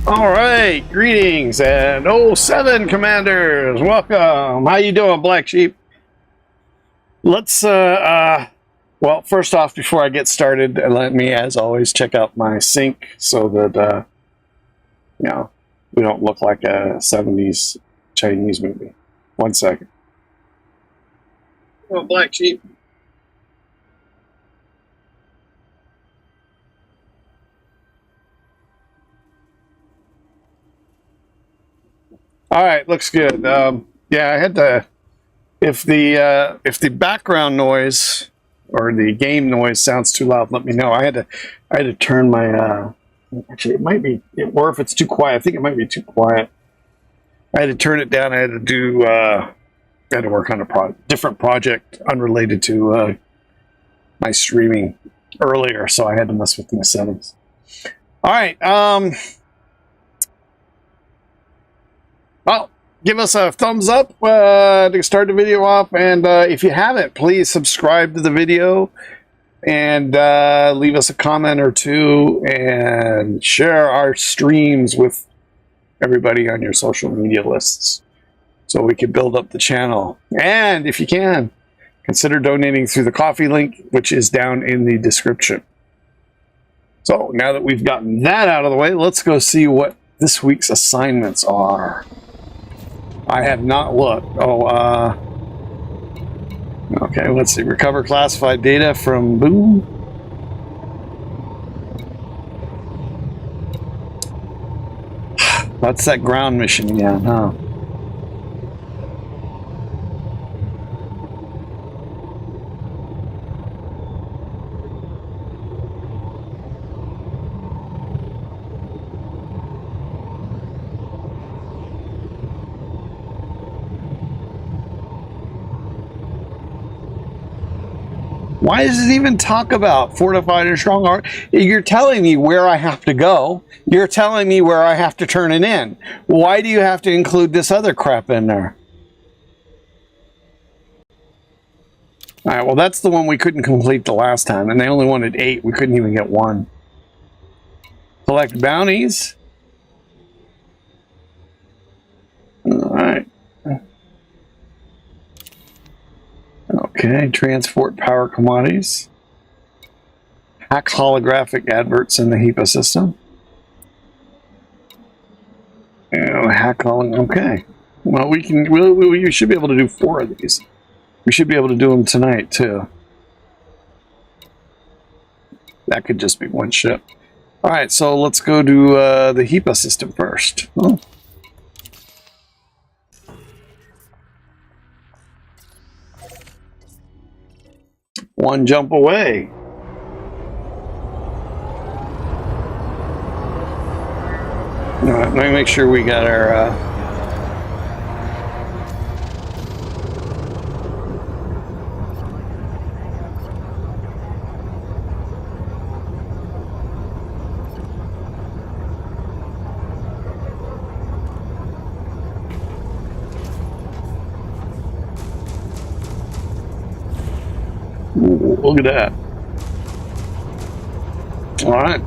All right, greetings and 07 commanders, welcome. How you doing, Black Sheep? Let's well, first off, before I get started, let me, as always, check out my sync so that you know, we don't look like a 70s Chinese movie. 1 second. Oh, Black Sheep. All right, looks good. Yeah, I had to. If the background noise or the game noise sounds too loud, let me know. I had to turn my. Actually, it might be, or if it's too quiet, I think it might be too quiet. I had to turn it down. I had to do. I had to work on a different project unrelated to my streaming earlier, so I had to mess with my settings. All right. Well, give us a thumbs up to start the video off, and if you haven't, please subscribe to the video and leave us a comment or two and share our streams with everybody on your social media lists so we can build up the channel. And if you can, consider donating through the Ko-fi link, which is down in the description. So now that we've gotten that out of the way, let's go see what this week's assignments are. I have not looked. Okay, let's see. Recover classified data from Boom. That's that ground mission again, huh? Why does it even talk about fortified and strong armor? You're telling me where I have to go. You're telling me where I have to turn it in. Why do you have to include this other crap in there? All right, well, that's the one we couldn't complete the last time, and they only wanted 8. We couldn't even get 1. Collect bounties. All right. Okay, transport power commodities. Hack holographic adverts in the HEPA system. And hack okay. Well, we should be able to do 4 of these. We should be able to do them tonight too. That could just be 1 ship. All right, so let's go to the HEPA system first. Oh. One jump away. All right, let me make sure we got our Ooh, look at that. All right.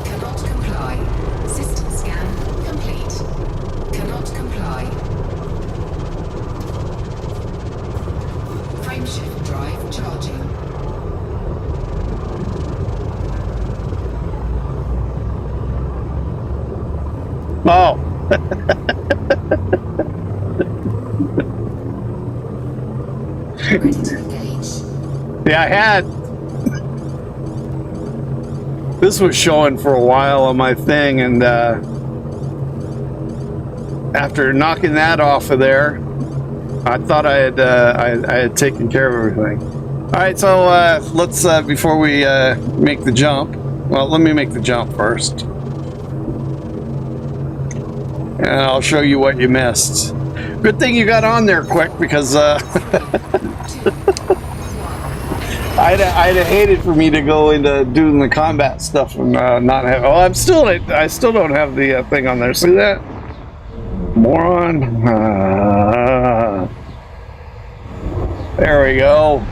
Cannot comply. System scan complete. Cannot comply. Frameshift drive charging. Oh. Ready to engage. Yeah, I had. This was showing for a while on my thing, and after knocking that off of there, I thought I had taken care of everything. All right, so let's before we make the jump. Well, let me make the jump first. And I'll show you what you missed. Good thing you got on there quick, because I'd have hated for me to go into doing the combat stuff and not have. Oh, I still don't have the thing on there. See that? Moron. There we go.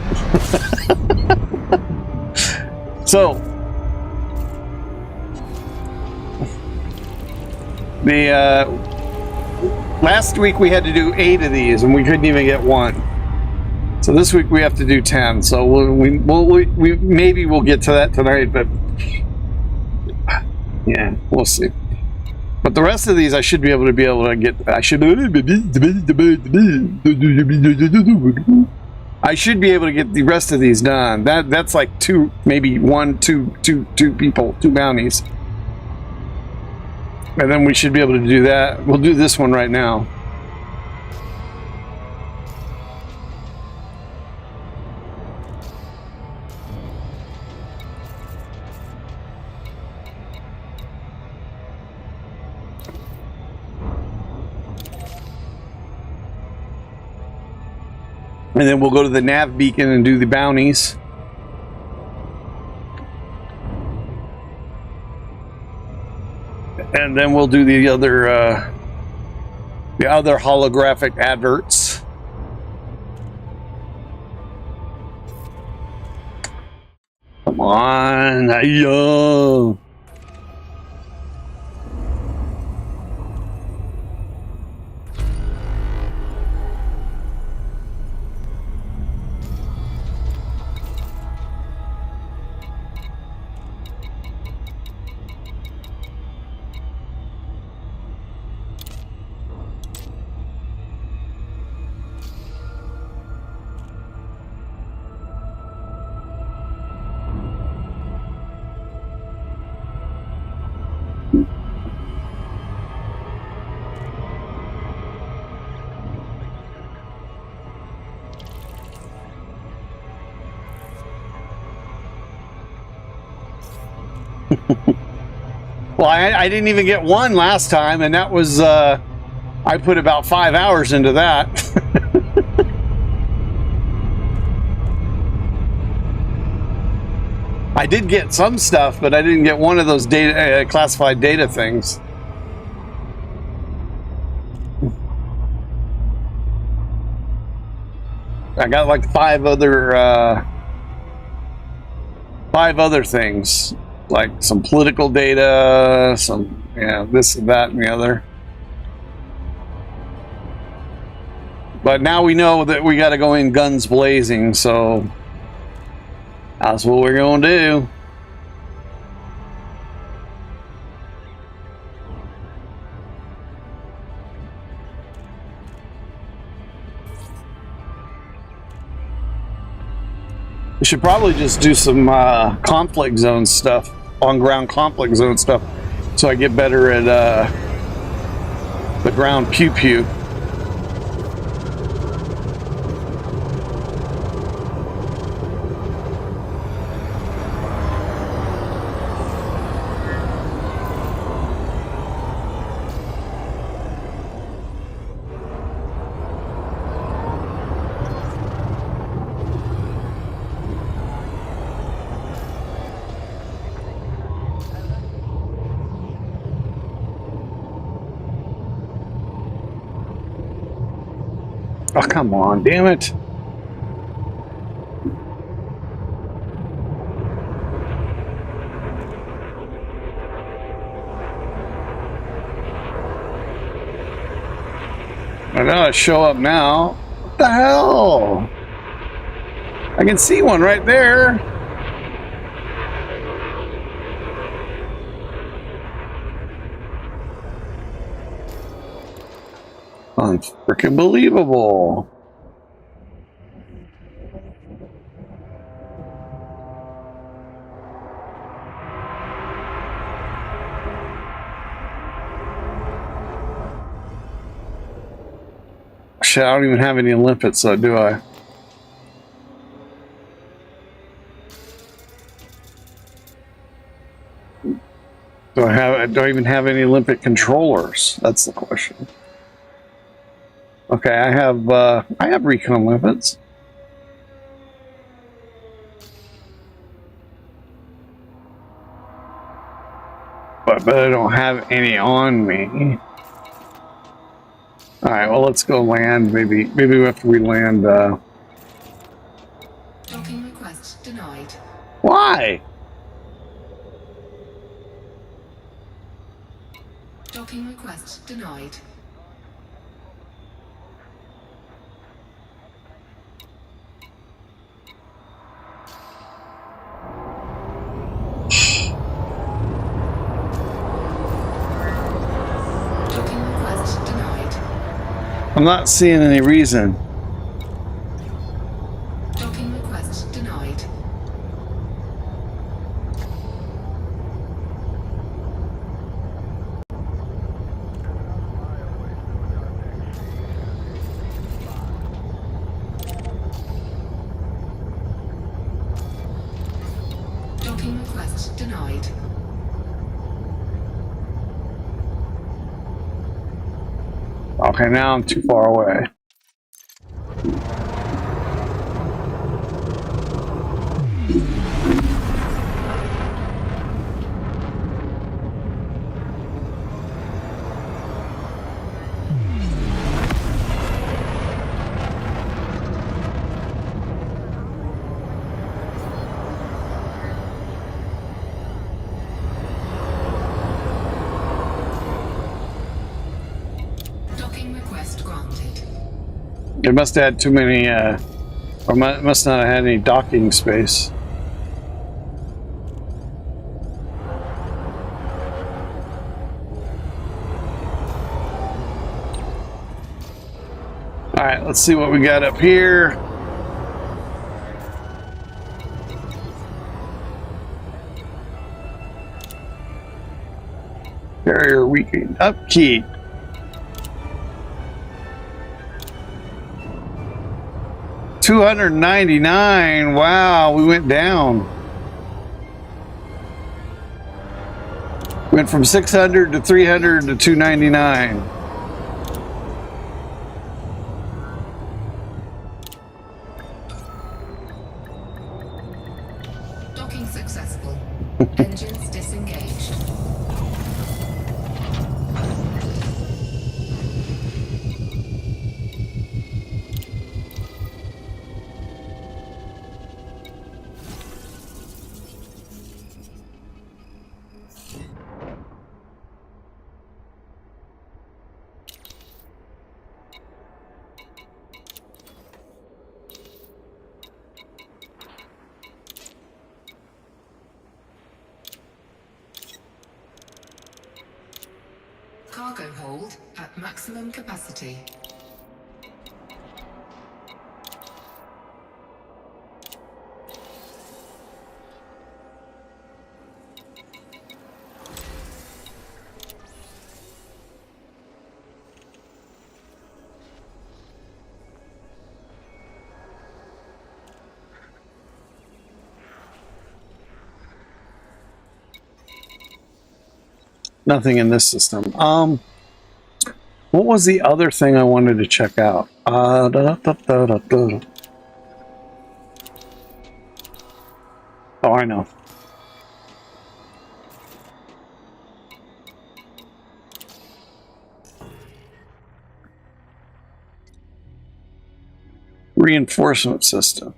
So, the last week we had to do 8 of these, and we couldn't even get one. So this week we have to do 10. So we maybe we'll get to that tonight, but yeah, we'll see. But the rest of these I should be able to get. I should be able to get the rest of these done. That's like 2, maybe 1, 2 people, 2 bounties. And then we should be able to do that. We'll do this one right now. And then we'll go to the nav beacon and do the bounties. And then we'll do the other holographic adverts. Come on, yo. Well, I didn't even get one last time, and that was, I put about 5 hours into that. I did get some stuff, but I didn't get one of those data, classified data things. I got like 5 other things. Like some political data, some, yeah, this and that and the other. But now we know that we got to go in guns blazing, so that's what we're going to do. We should probably just do some conflict zone stuff. On-ground conflict zone stuff, so I get better at the ground pew-pew. Oh, come on, damn it. I gotta show up now. What the hell? I can see one right there. Unfreaking believable. Shit, I don't even have any limpets, so do I? Do I even have any limpet controllers? That's the question. Okay, I have recon limpets. But I don't have any on me. All right, well, let's go land. Maybe we have to re-land. denied. Why? Docking request denied. Docking request denied. I'm not seeing any reason. Docking request denied. Docking request denied. Okay, now I'm too far away. Docking request granted. It must have had too many, or must not have had any docking space. All right, let's see what we got up here. Carrier weakened. Upkeep. $299. Wow, we went down. Went from 600 to 300 to 299. Docking successful. Engines disengaged. Cargo hold at maximum capacity. Nothing in this system. What was the other thing I wanted to check out? Oh, I know. Reinforcement system.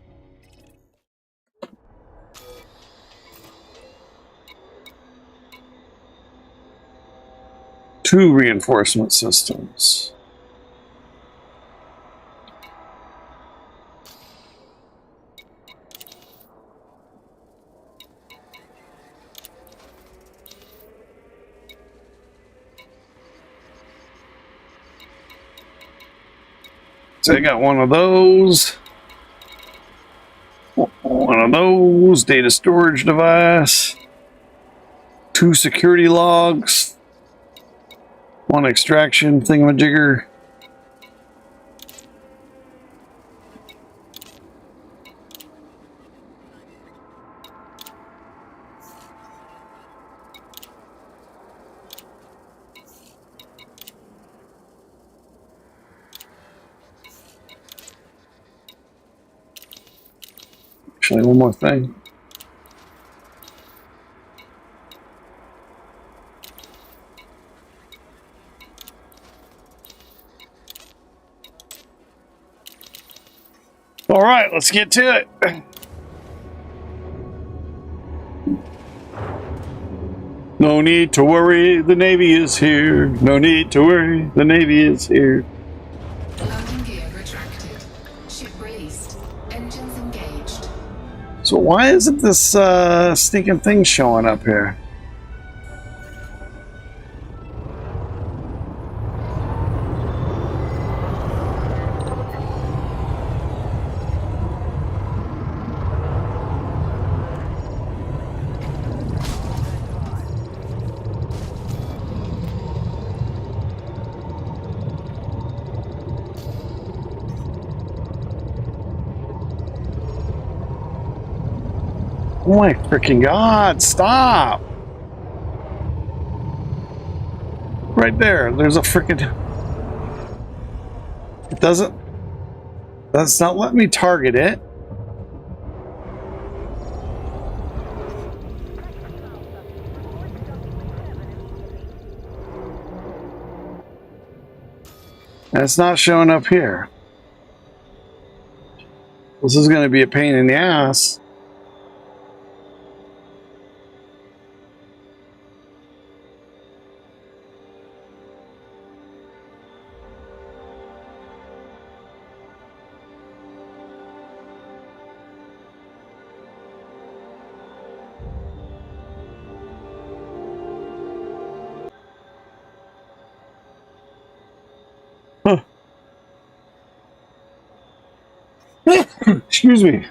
Two reinforcement systems. So I got one of those. One of those. Data storage device. Two security logs. One extraction thingamajigger. Actually, one more thing. All right, let's get to it. No need to worry, the Navy is here. No need to worry, the Navy is here. Landing gear retracted. Ship released. Engines engaged. So why isn't this stinking thing showing up here? Oh my freaking God, stop! Right there, there's a freaking... It doesn't... That's not letting me target it. And it's not showing up here. This is going to be a pain in the ass. Excuse me.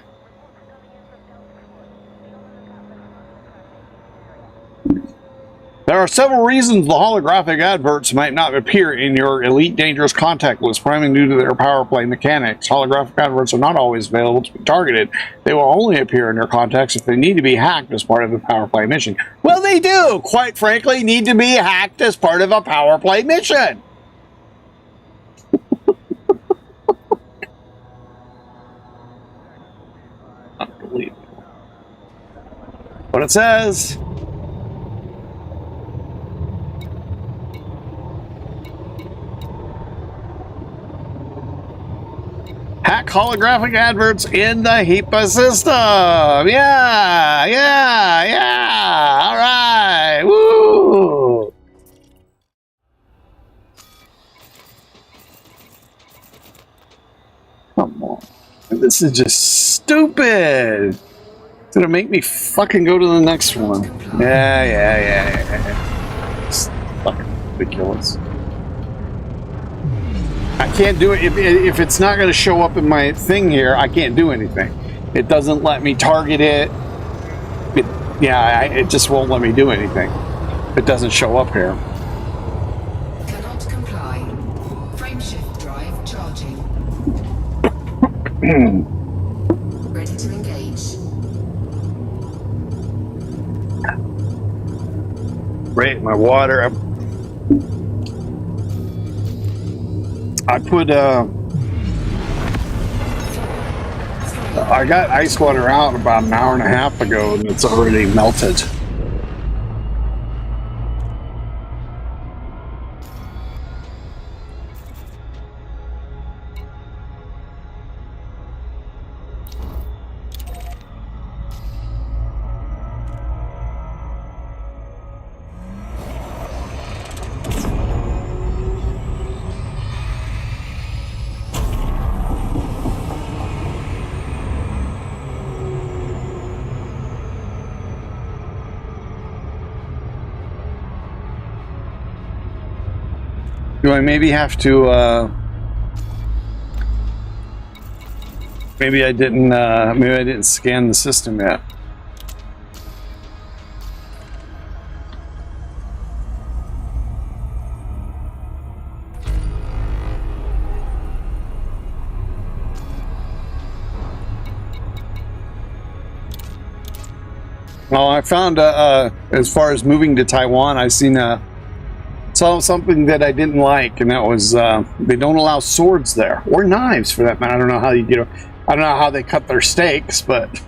There are several reasons the holographic adverts might not appear in your Elite Dangerous contact list, primarily due to their power play mechanics. Holographic adverts are not always available to be targeted. They will only appear in your contacts if they need to be hacked as part of a power play mission. Well, they do, quite frankly, need to be hacked as part of a power play mission. Unbelievable. What it says. Hack holographic adverts in the HEPA system. Yeah, yeah, yeah. All right. Woo. Come on. This is just stupid. It's gonna make me fucking go to the next one. Yeah. It's fucking ridiculous. I can't do it if it's not going to show up in my thing here. I can't do anything. It doesn't let me target it. It just won't let me do anything. It doesn't show up here. Cannot comply. Frameshift drive charging. Ready to engage. Right, my water. I put I got ice water out about an hour and a half ago and it's already melted. Do I maybe have to, maybe I didn't scan the system yet. Well, I found, as far as moving to Taiwan, I saw something that I didn't like, and that was they don't allow swords there, or knives for that matter. I don't know how you get. I don't know how they cut their steaks, but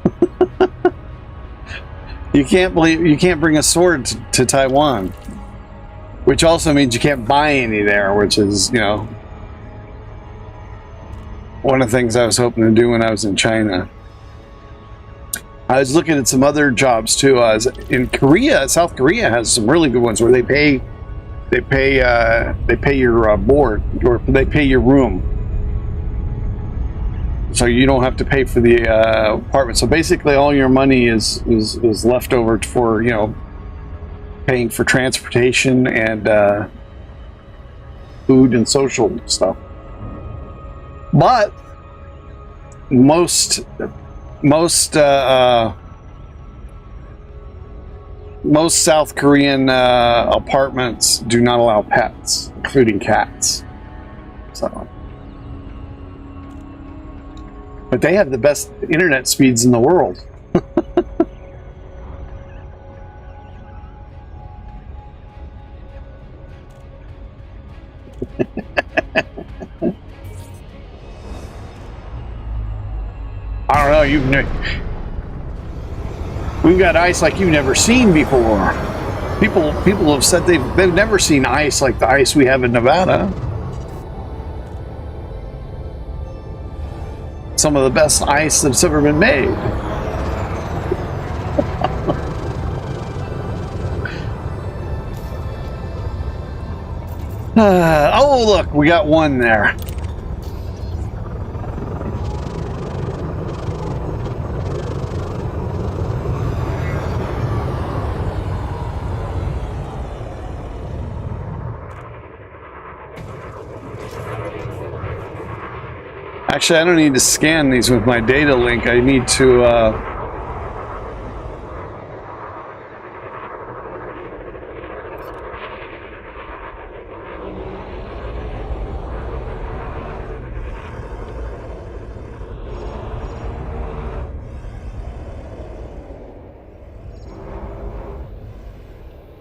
you can't bring a sword to Taiwan, which also means you can't buy any there, which is, you know, one of the things I was hoping to do when I was in China. I was looking at some other jobs too. In Korea, South Korea has some really good ones where they pay your board, or they pay your room, so you don't have to pay for the apartment. So basically, all your money is left over for, you know, paying for transportation and food and social stuff. But most South Korean apartments do not allow pets, including cats. So, but they have the best internet speeds in the world. I don't know. We've got ice like you've never seen before. People have said they've never seen ice like the ice we have in Nevada. Some of the best ice that's ever been made. Oh, look, we got one there. Actually, I don't need to scan these with my data link. I need to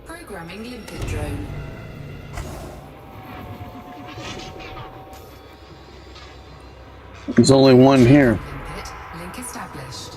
Programming limpet drone. there's only one here. Limpet link established.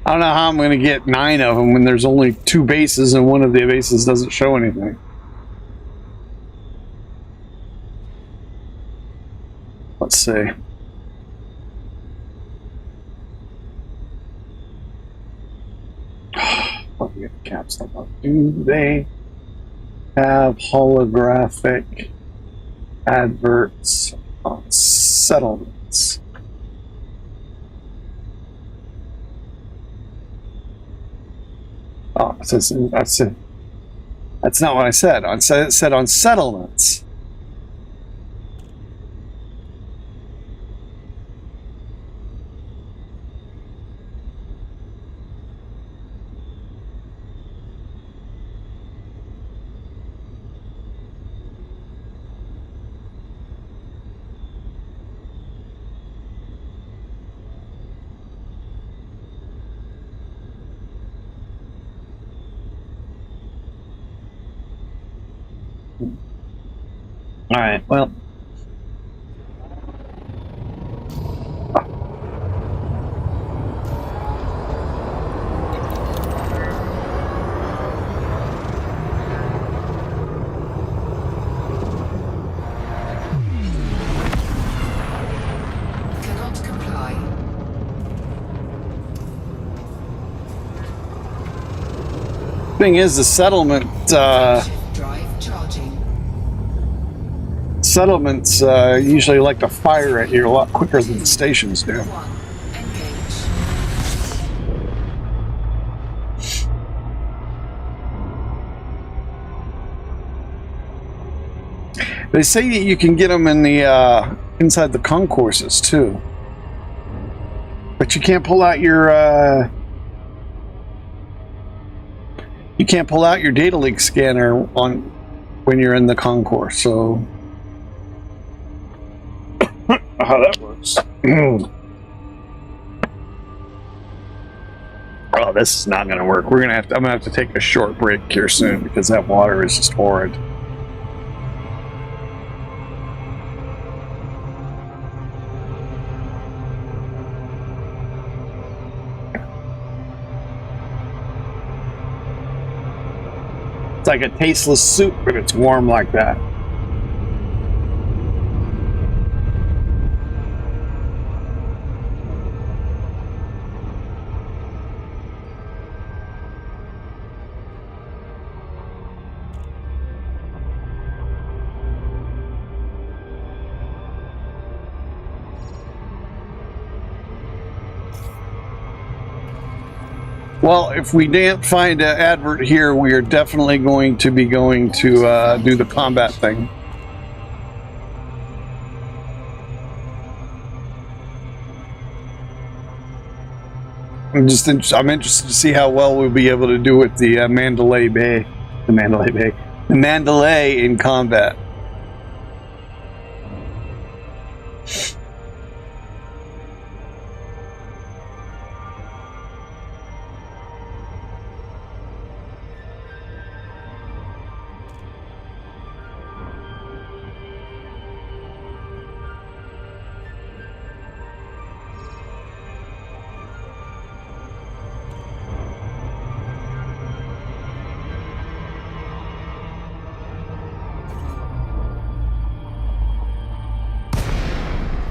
I don't know how I'm going to get 9 of them when there's only 2 bases and one of the bases doesn't show anything. Let's see. Let me get the caps up. Do they have holographic adverts on settlements? Oh, that's not what I said. It said on settlements. All right, well. Cannot comply. Thing is, the settlement Drive charging. settlements usually like to fire at you a lot quicker than the stations do. 1. Engage. They say that you can get them in the inside the concourses too, but you can't pull out your data link scanner on when you're in the concourse. So how that works. Oh, this is not going to work. I'm going to have to take a short break here soon because that water is just horrid. It's like a tasteless soup if it's warm like that. Well, if we didn't find an advert here, we are definitely going to be going to do the combat thing. I'm interested to see how well we'll be able to do with the Mandalay in combat.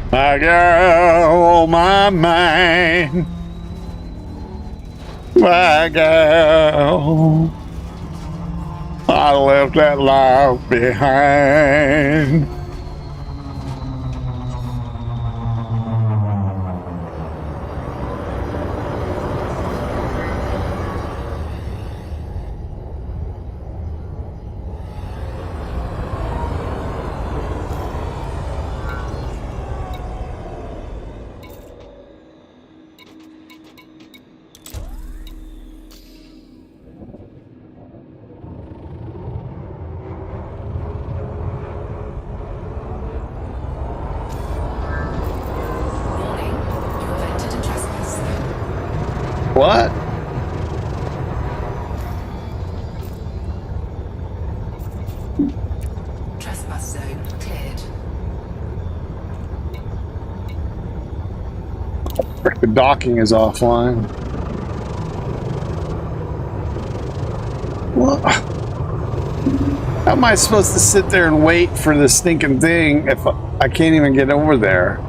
My girl, my man, my girl, I left that life behind. What? Trespass zone cleared. The docking is offline. What? How am I supposed to sit there and wait for the stinking thing if I can't even get over there?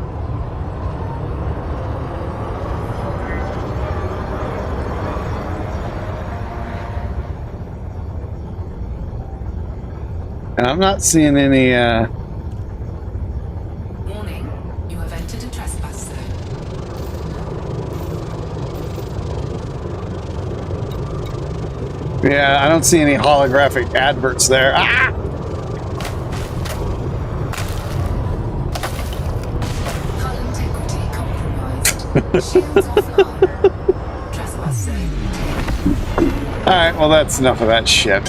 And I'm not seeing any, Warning, you have entered a trespass zone. yeah, I don't see any holographic adverts there. Ah! Hull integrity compromised. Shields offline. Trespass zone cleared. Alright, well that's enough of that shit.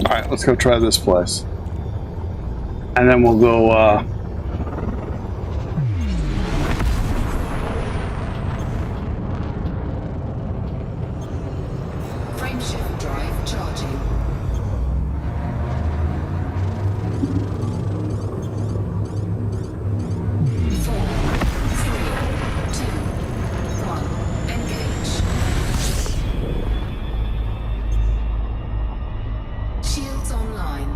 Alright, let's go try this place. And then we'll go, Frameshift drive charging. 4, 3, 2, 1. Engage. Shields online.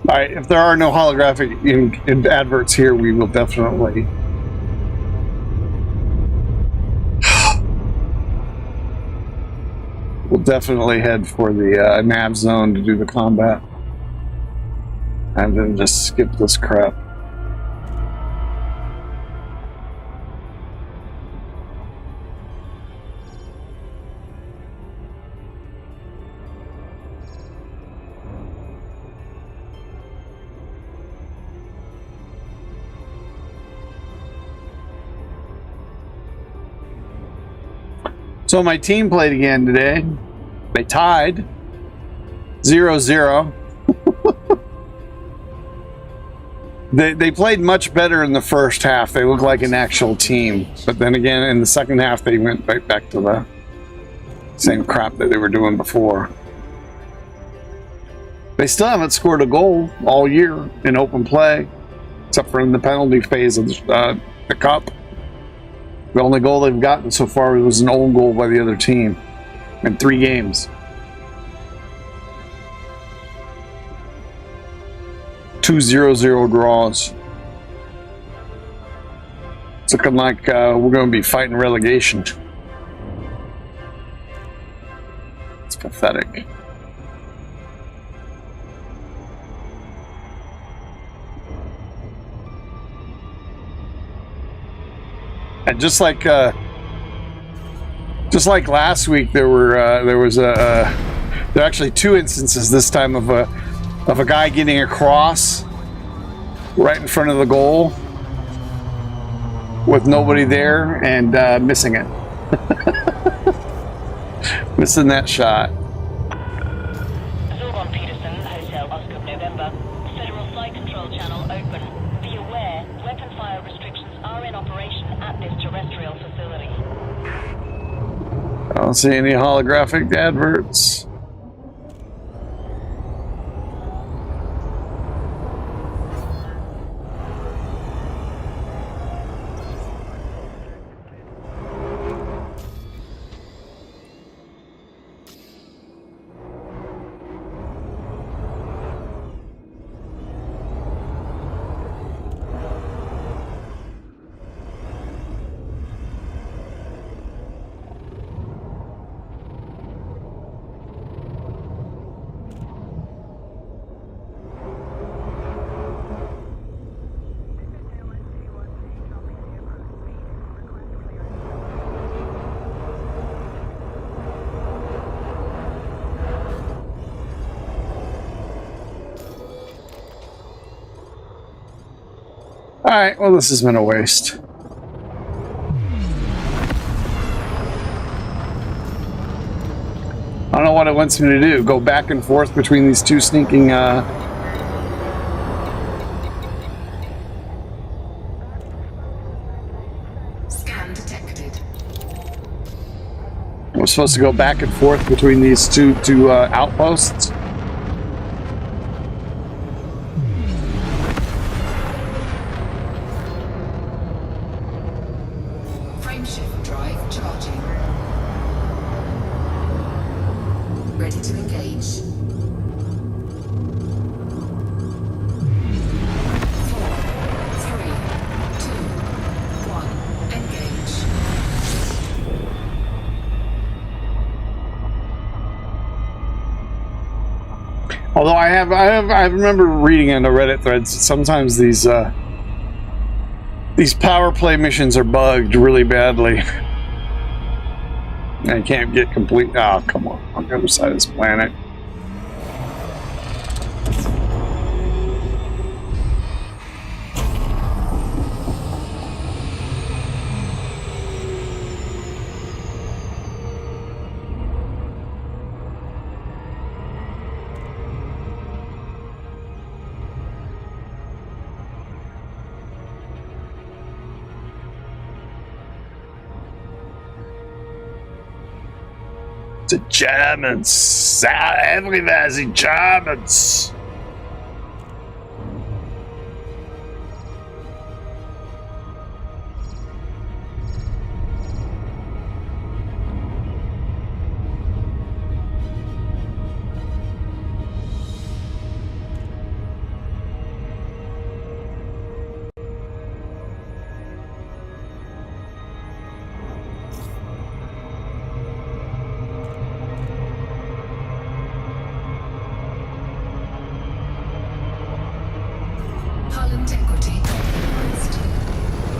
All right, if there are no holographic in adverts here, we will definitely. We'll definitely head for the nav zone to do the combat. And then just skip this crap. So my team played again today. They tied 0-0. They played much better in the first half. They looked like an actual team. But then again, in the second half, they went right back to the same crap that they were doing before. They still haven't scored a goal all year in open play, except for in the penalty phase of the cup. The only goal they've gotten so far was an own goal by the other team in 3 games. 2 0-0 draws. It's looking like we're going to be fighting relegation. It's pathetic. And just like last week, there was actually 2 instances this time of a guy getting across right in front of the goal with nobody there and missing it, missing that shot. Zorban Peterson, Hotel Oscar November. Federal Flight Control Channel open. Be aware, weapon fire restrictions are in operation at this terrestrial facility. I don't see any holographic adverts. Alright, well, this has been a waste. I don't know what it wants me to do. Go back and forth between these 2 sneaking, Scan detected. We're supposed to go back and forth between these two outposts. Frameshift drive charging. Ready to engage. 4, 3, 2, 1. Engage. Although I remember reading in the Reddit threads, sometimes these power play missions are bugged really badly. I can't get complete. Oh, come on the other side of this planet. The Germans. Everywhere the Germans.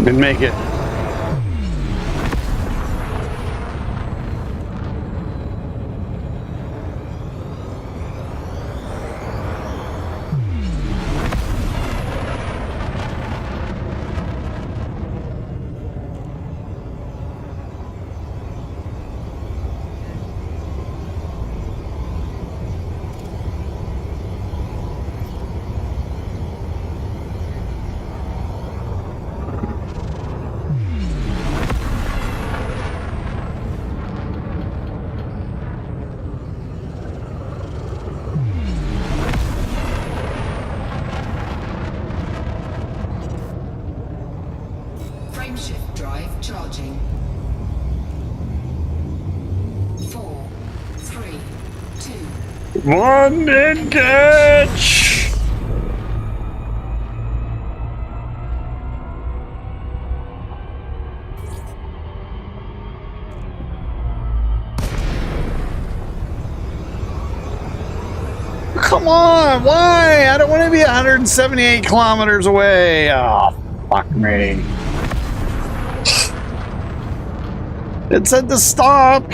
Didn't make it. Frameshift drive charging. 4, 3, 2. One engage! Come on, why? I don't want to be 178 kilometers away. Oh, fuck me. It said to stop.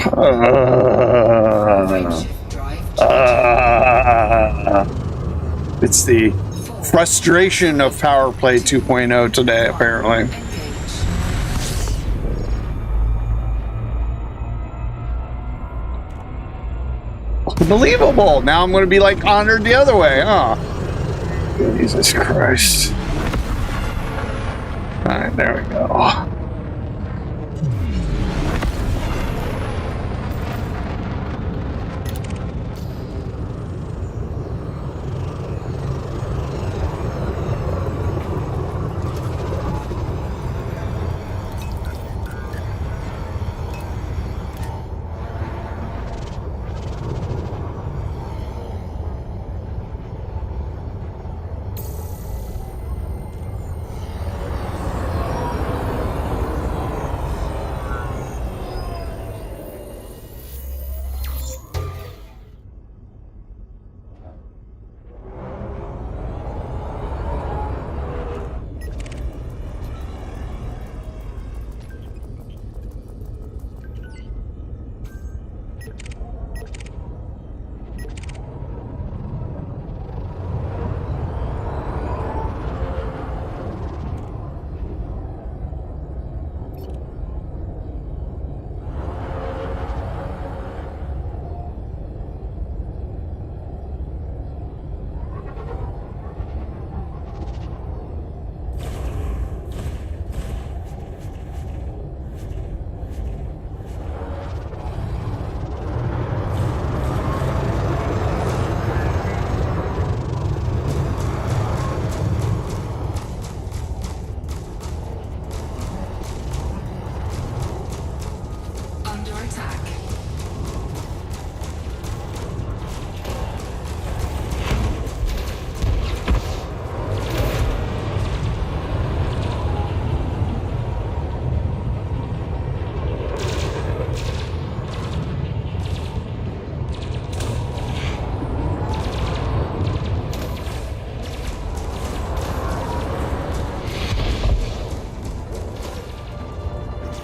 It's the frustration of Powerplay 2.0 today, apparently. Unbelievable. Now I'm going to be like honored the other way, huh? Jesus Christ. All right, there we go.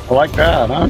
I like that, huh?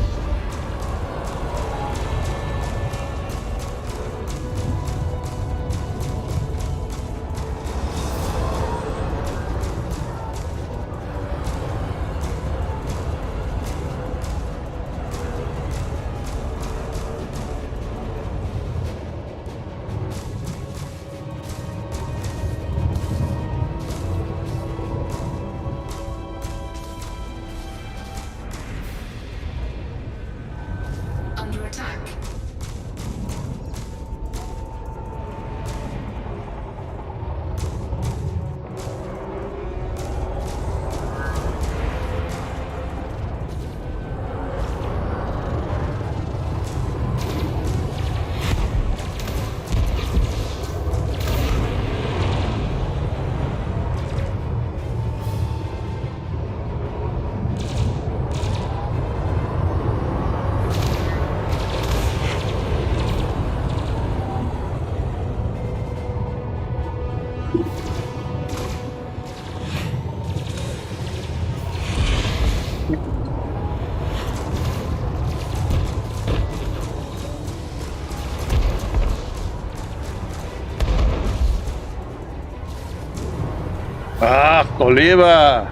Ah, Oliva.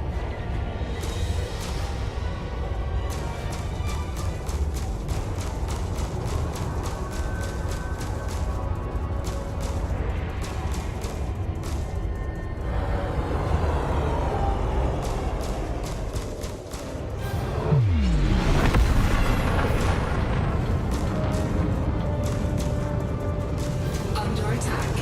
Under attack.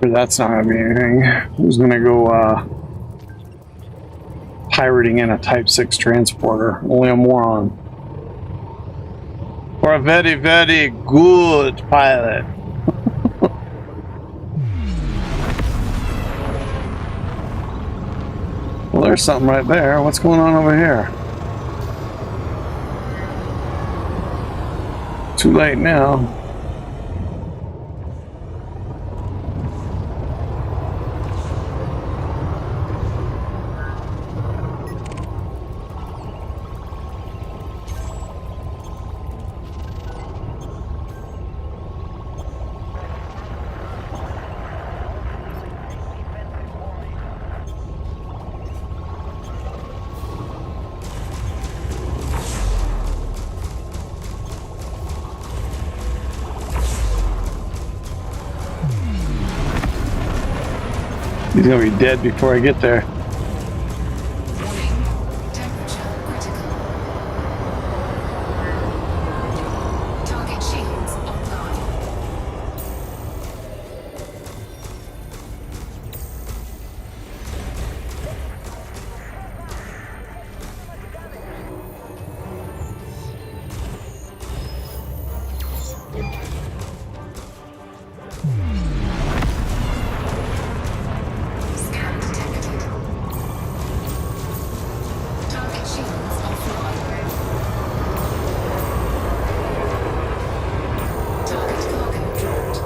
That's not gonna be anything. Who's gonna go pirating in a Type 6 transporter? Only a moron. Or a very, very good pilot. Well, there's something right there. What's going on over here? Too late now. He's gonna be dead before I get there. Warning. Temperature critical. Target shields offline. Scan detected. Target shields offline. Target cargo dropped.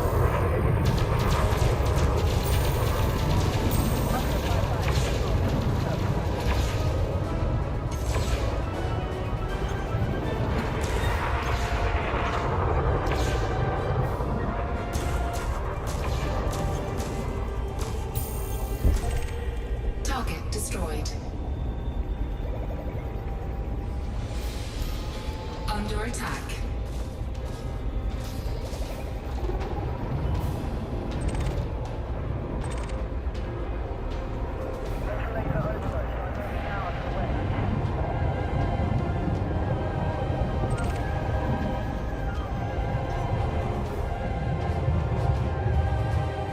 Target destroyed. Under attack.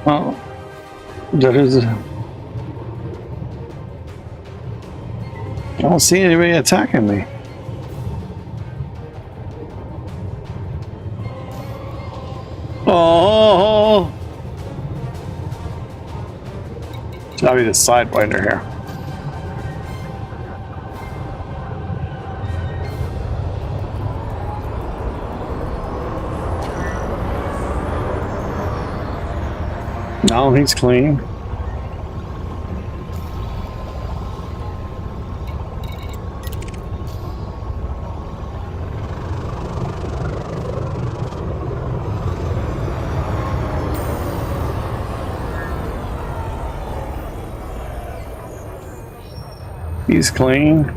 Oh, that is. I don't see anybody attacking me. Oh, that'll be the sidewinder here. No, he's clean. He's clean.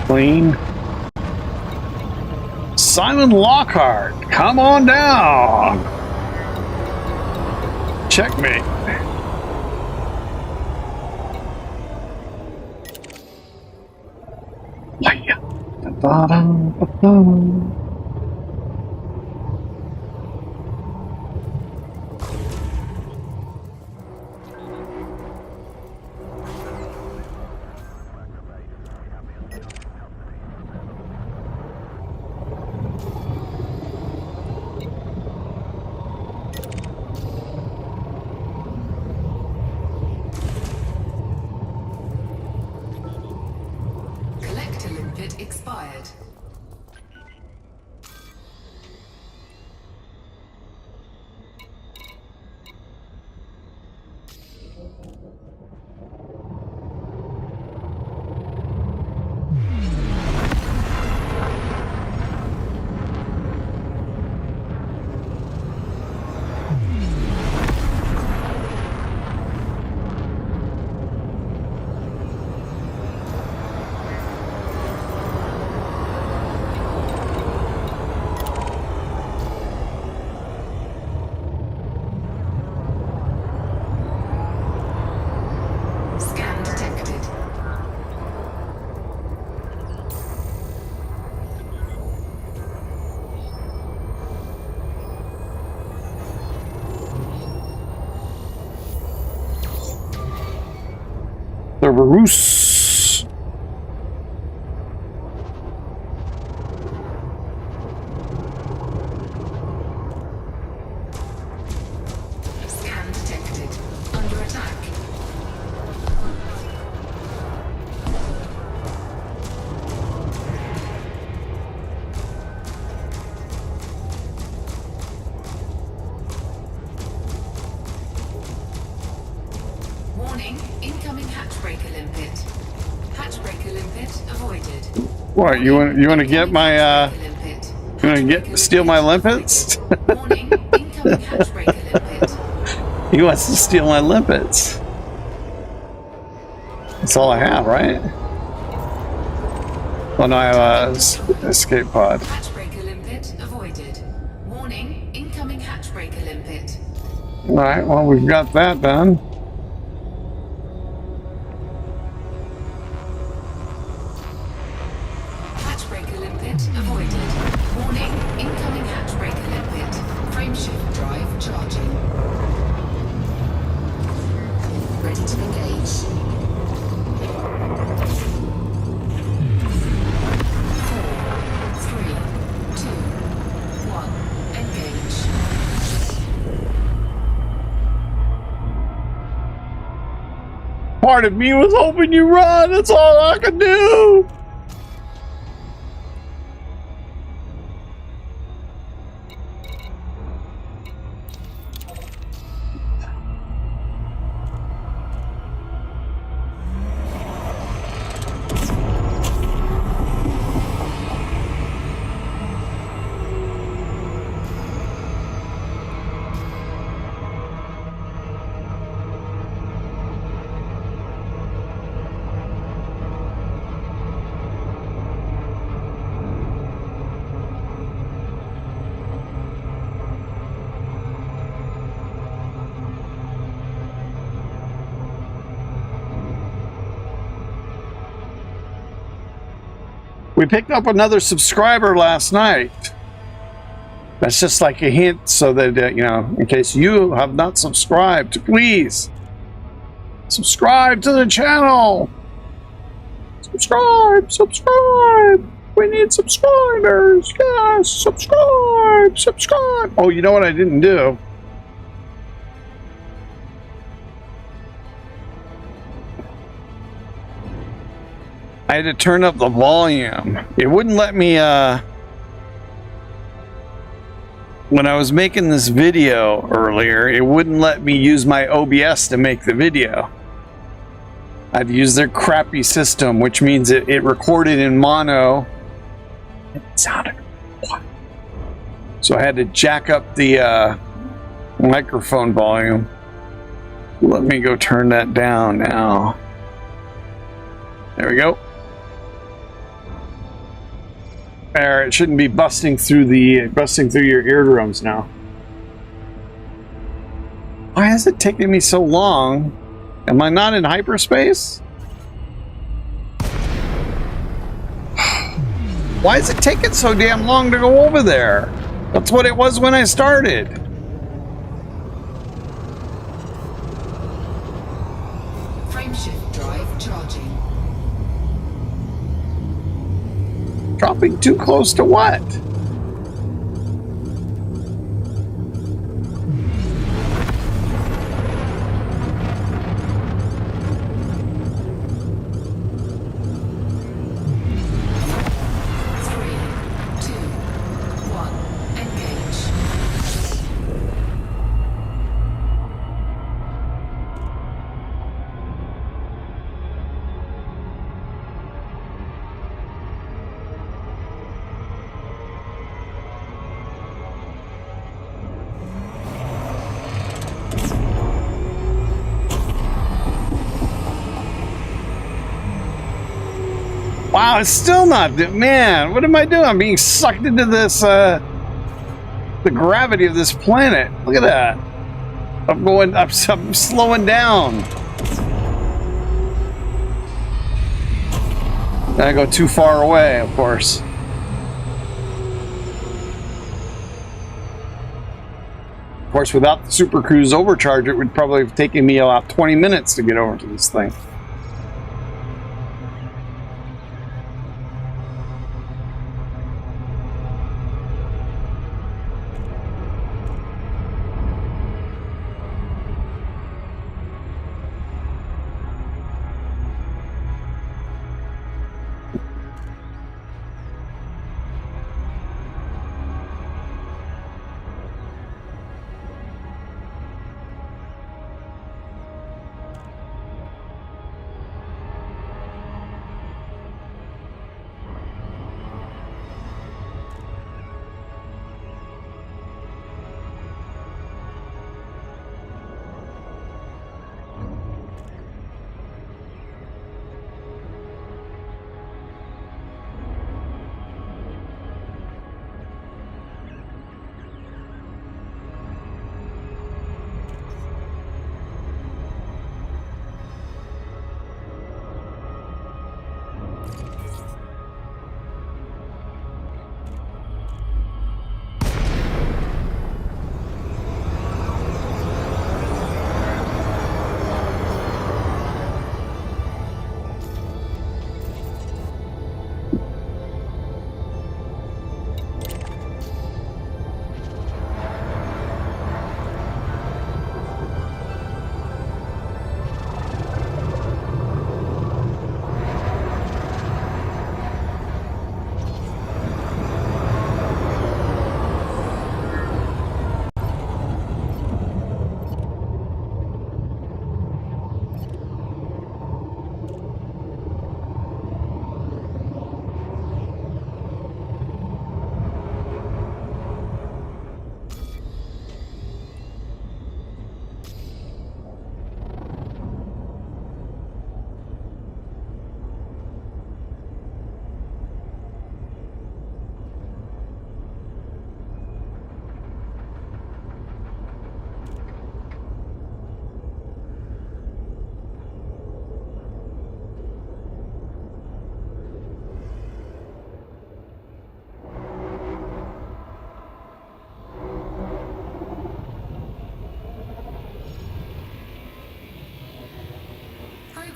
Clean. Simon Lockhart, come on down. Checkmate. Yeah. Collector limpet expired. Bruce. Scan detected. Under attack. Warning, incoming hatchbreaker limpet. Hatchbreaker limpet avoided. What, you want to get my Limpet. you want to steal my limpets? Warning, incoming hatchbreaker limpet. He wants to steal my limpets. That's all I have, right? Oh no, I have a escape pod. Hatchbreaker limpet avoided. Warning, incoming hatchbreaker limpet. All right, well we've got that done. Hatchbreaker limpet avoided. Warning, incoming hatchbreaker limpet. Frameshift drive charging. Ready to engage. 4, 3, 2, 1. Engage. Part of me was hoping you run. That's all I could do. We picked up another subscriber last night. That's just like a hint so that, you know, in case you have not subscribed, please subscribe to the channel. Subscribe, subscribe. We need subscribers. Yes, subscribe, subscribe. Oh, you know what I didn't do? I had to turn up the volume. It wouldn't let me, when I was making this video earlier, it wouldn't let me use my OBS to make the video. I'd use their crappy system, which means it recorded in mono. It sounded what? So I had to jack up the microphone volume. Let me go turn that down now. There we go. There, it shouldn't be busting through your eardrums now. Why is it taking me so long? Am I not in hyperspace? Why is it taking so damn long to go over there? That's what it was when I started. Frameshift drive charging. Dropping too close to what? Wow, it's still not, man, what am I doing? I'm being sucked into this, the gravity of this planet. Look at that. I'm slowing down. I go too far away, of course. Of course, without the Super Cruise overcharge, it would probably have taken me about 20 minutes to get over to this thing.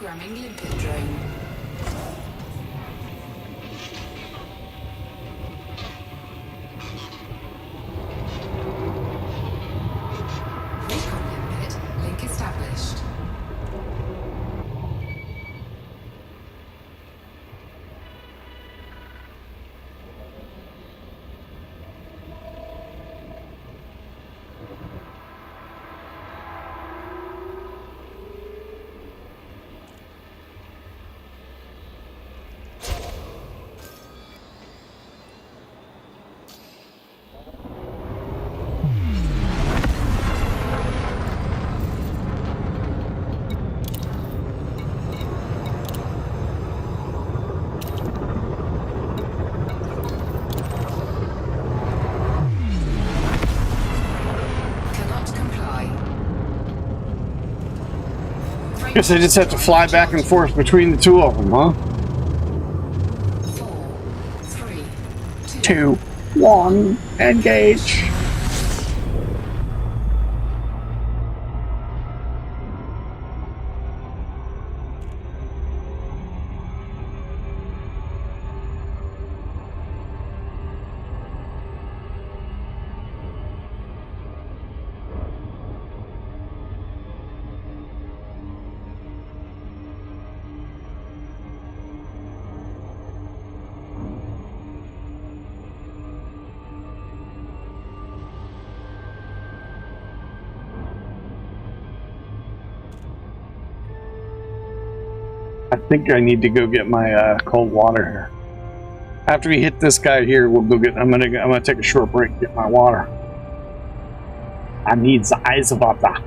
Programming limpet drone. Recon limpet link established. Guess I just have to fly back and forth between the two of them, huh? 4, 3, 2, 1, engage. I think I need to go get my cold water here. After we hit this guy here, we'll go get. I'm gonna take a short break and get my water. I need the ice water.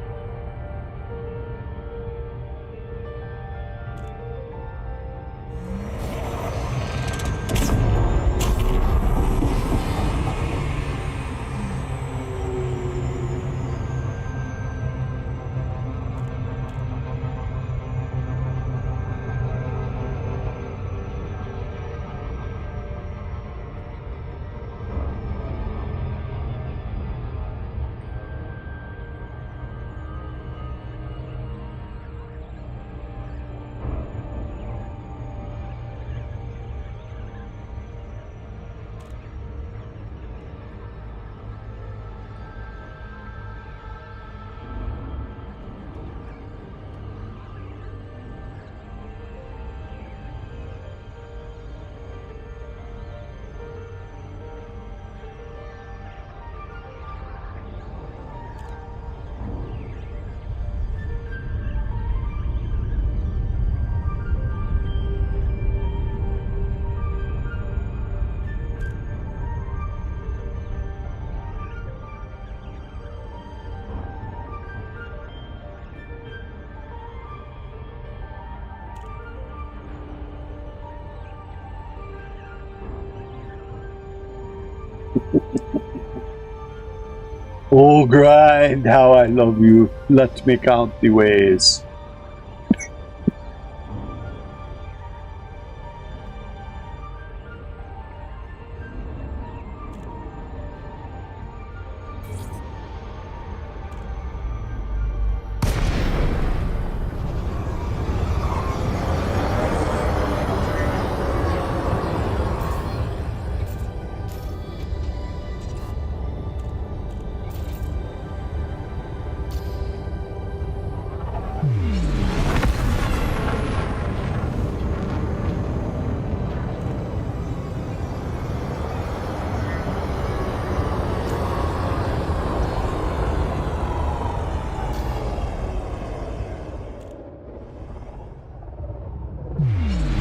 Oh, grind, how I love you. Let me count the ways.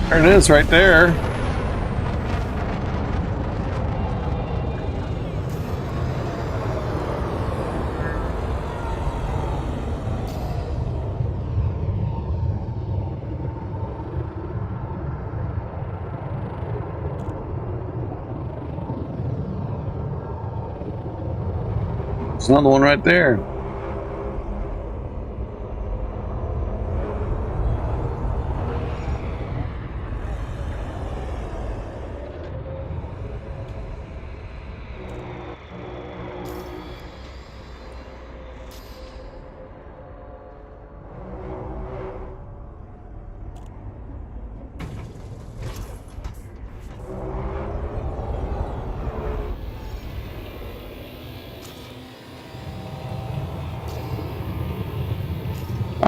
There it is, right there. There's another one right there.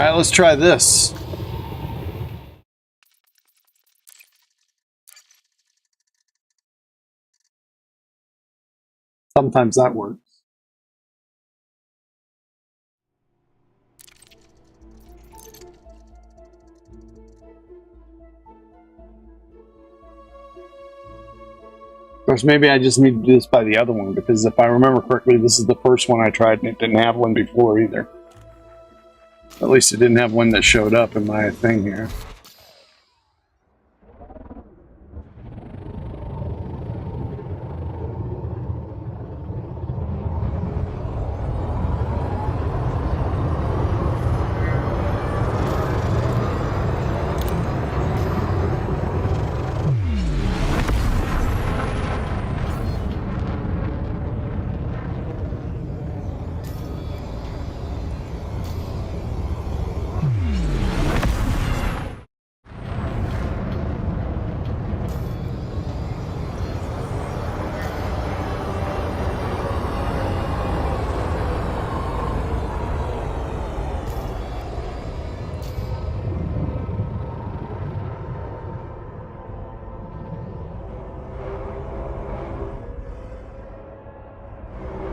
All right, let's try this. Sometimes that works. Of course, maybe I just need to do this by the other one, because if I remember correctly, this is the first one I tried and it didn't have one before either. At least it didn't have one that showed up in my thing here.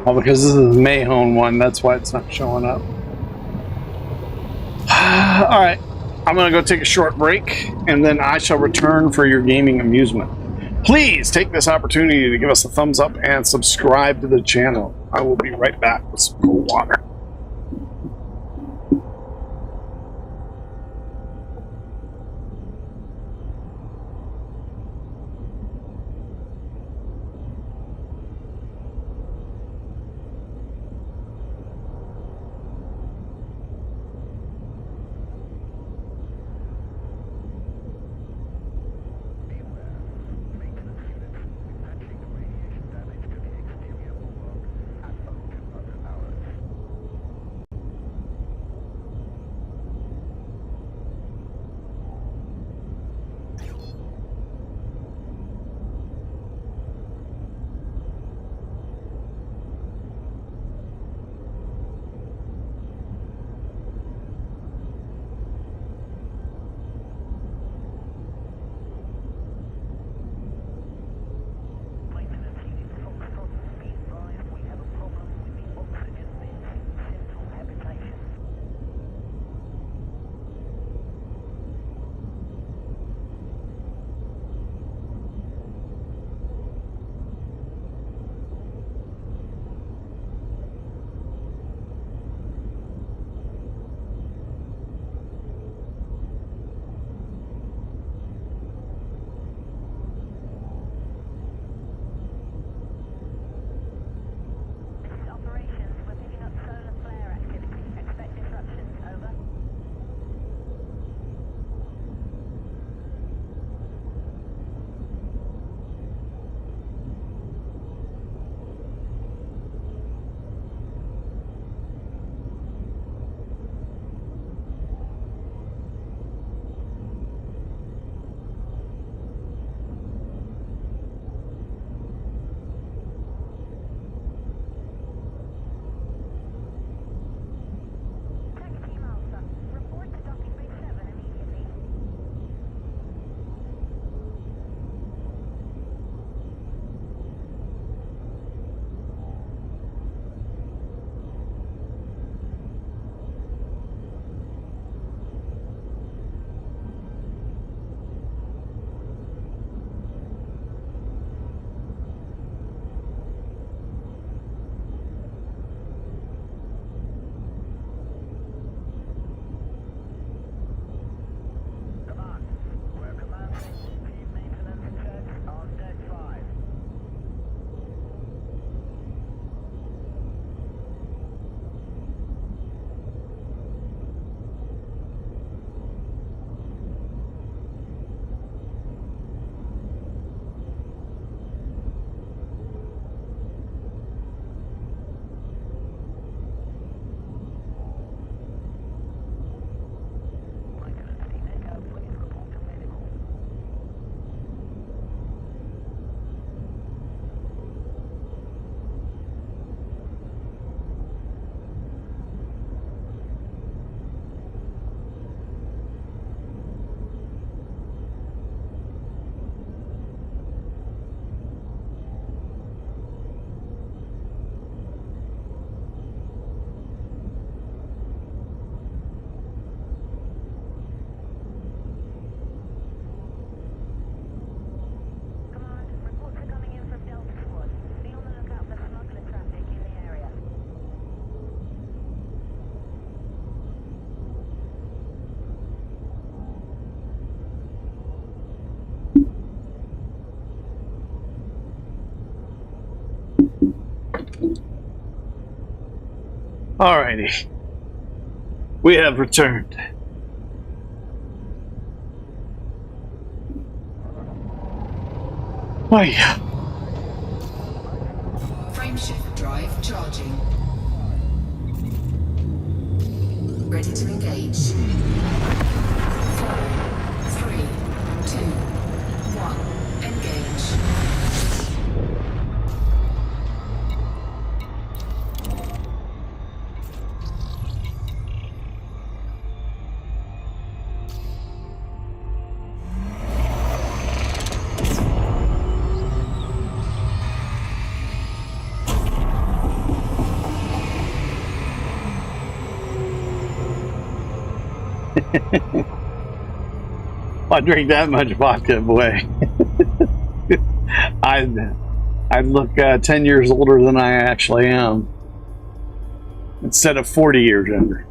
Oh, because this is the Mahone one, that's why it's not showing up. All right, I'm going to go take a short break, and then I shall return for your gaming amusement. Please take this opportunity to give us a thumbs up and subscribe to the channel. I will be right back with some cool water. Alrighty. We have returned. Oh yeah. Frameshift drive charging. Ready to engage. 4, 3, 2, 1. Engage. I drink that much vodka, boy. I'd look 10 years older than I actually am, instead of 40 years younger.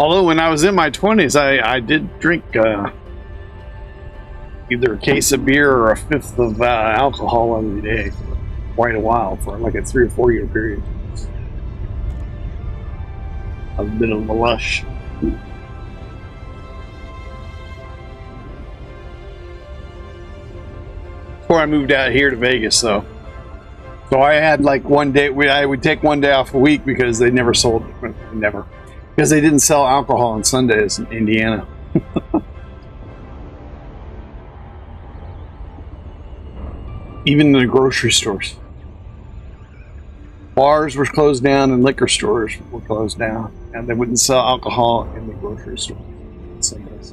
Although when I was in my 20s, I did drink either a case of beer or a fifth of alcohol every day for quite a while, for like a 3 or 4 year period. I was a bit of a lush. Before I moved out here to Vegas, though. So I had like one day, I would take one day off a week because they never sold, never. Because they didn't sell alcohol on Sundays in Indiana. Even in the grocery stores. Bars were closed down and liquor stores were closed down. And they wouldn't sell alcohol in the grocery store on Sundays.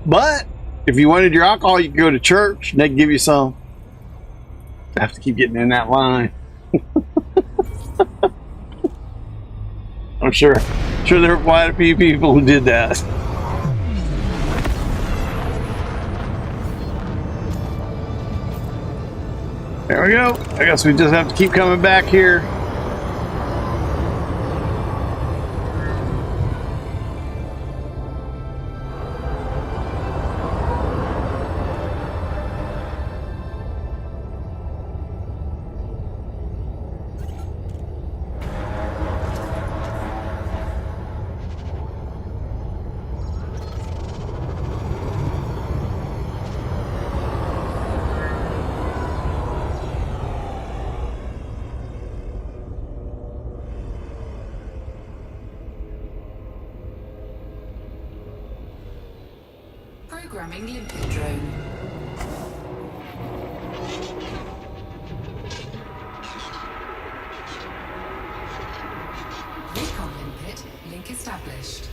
But if you wanted your alcohol, you could go to church and they'd give you some. I have to keep getting in that line. I'm sure there were quite a few people who did that. There we go. I guess we just have to keep coming back here. Programming limpet drone. Recon limpet, link established.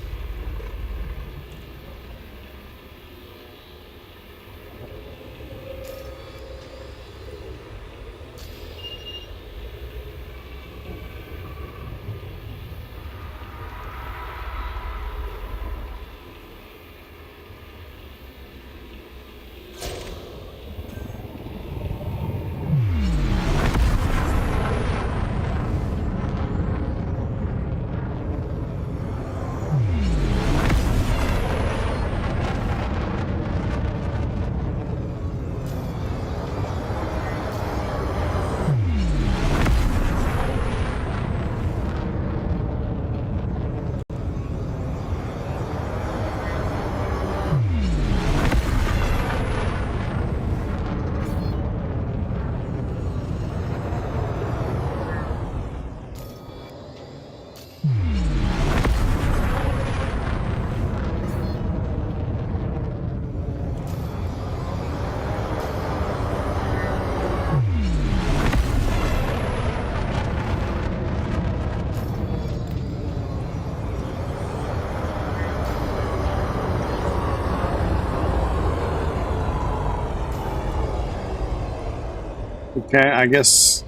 Okay, I guess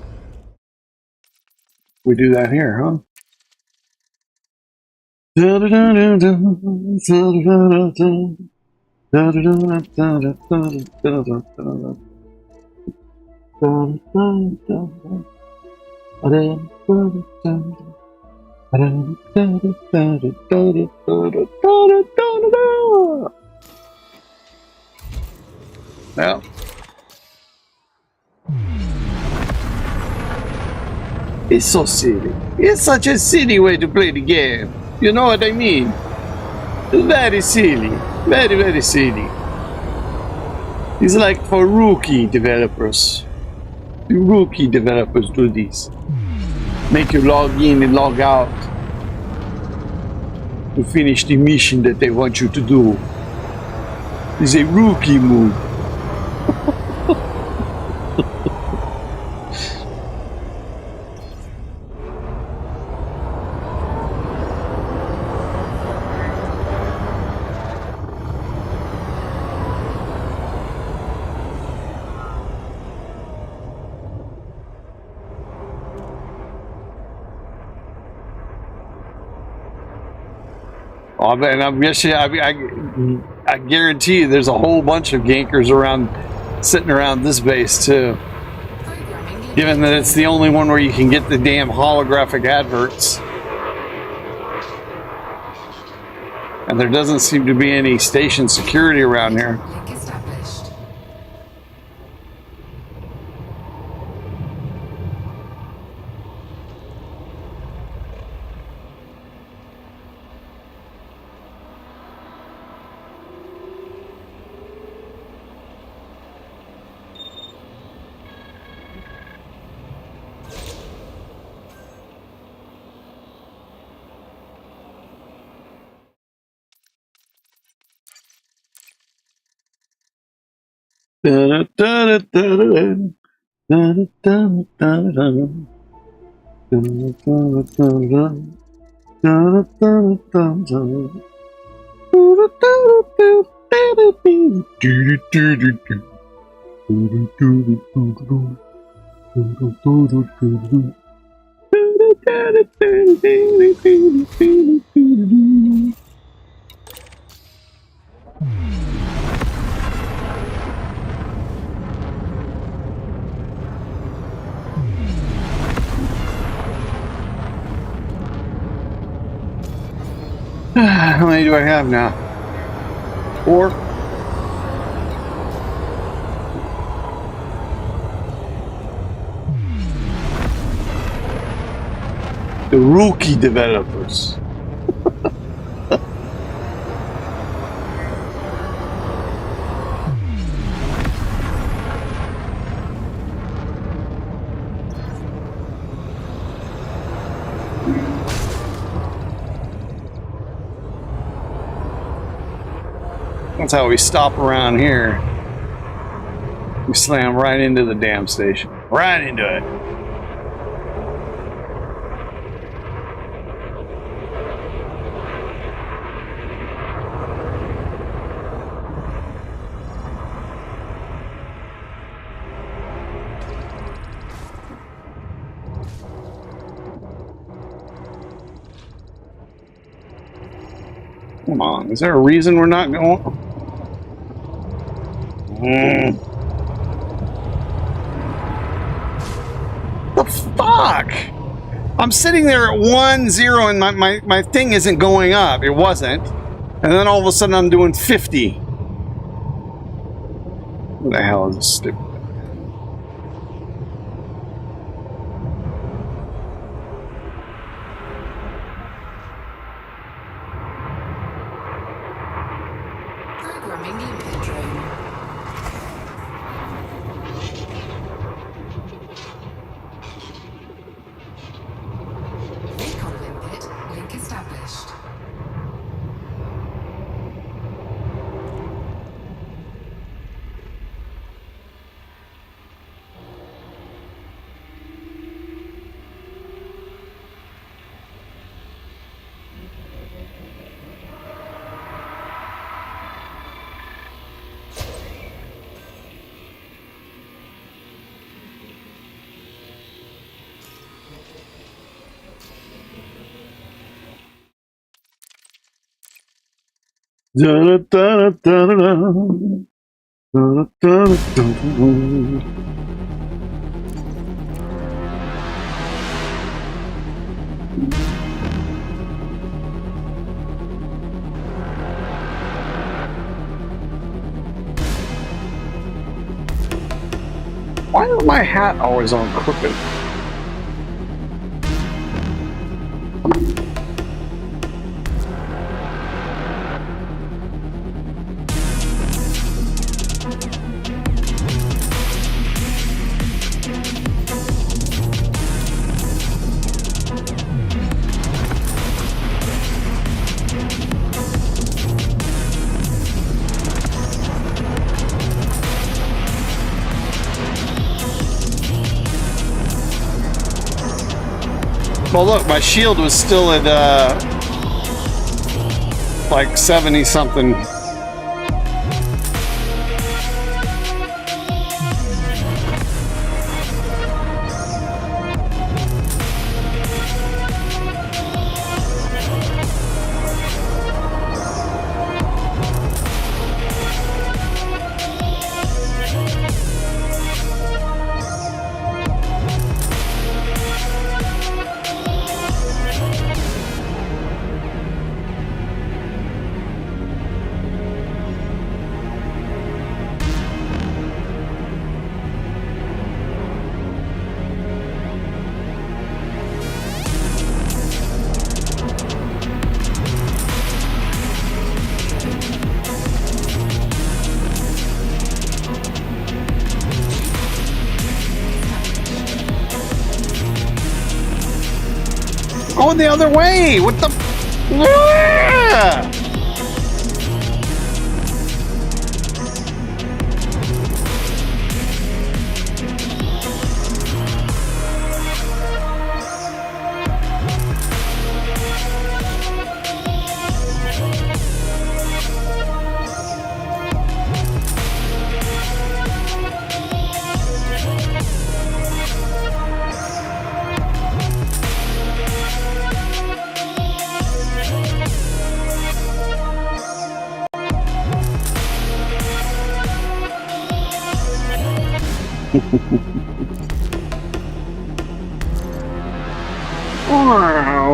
we do that here, huh? Well, it's so silly. It's such a silly way to play the game. You know what I mean? Very silly. Very, very silly. It's like for rookie developers. The rookie developers do this. Make you log in and log out to finish the mission that they want you to do. It's a rookie move. Oh, man, I guarantee you there's a whole bunch of gankers around, sitting around this base too. Given that it's the only one where you can get the damn holographic adverts. And there doesn't seem to be any station security around here. How many do I have now? 4? The rookie developers. That's how we stop around here. We slam right into the damn station. Right into it. Come on, is there a reason we're not going? The fuck? I'm sitting there at 1-0 and my thing isn't going up. It wasn't. And then all of a sudden I'm doing 50. What the hell is this stupid? Programming limpet drone. Recon limpet link established. Da-da-da-da-da-da. Da-da-da-da-da. Why is my hat always on crooked? Well, look, my shield was still at, like 70 something. Going the other way! What the? Yeah! Wow.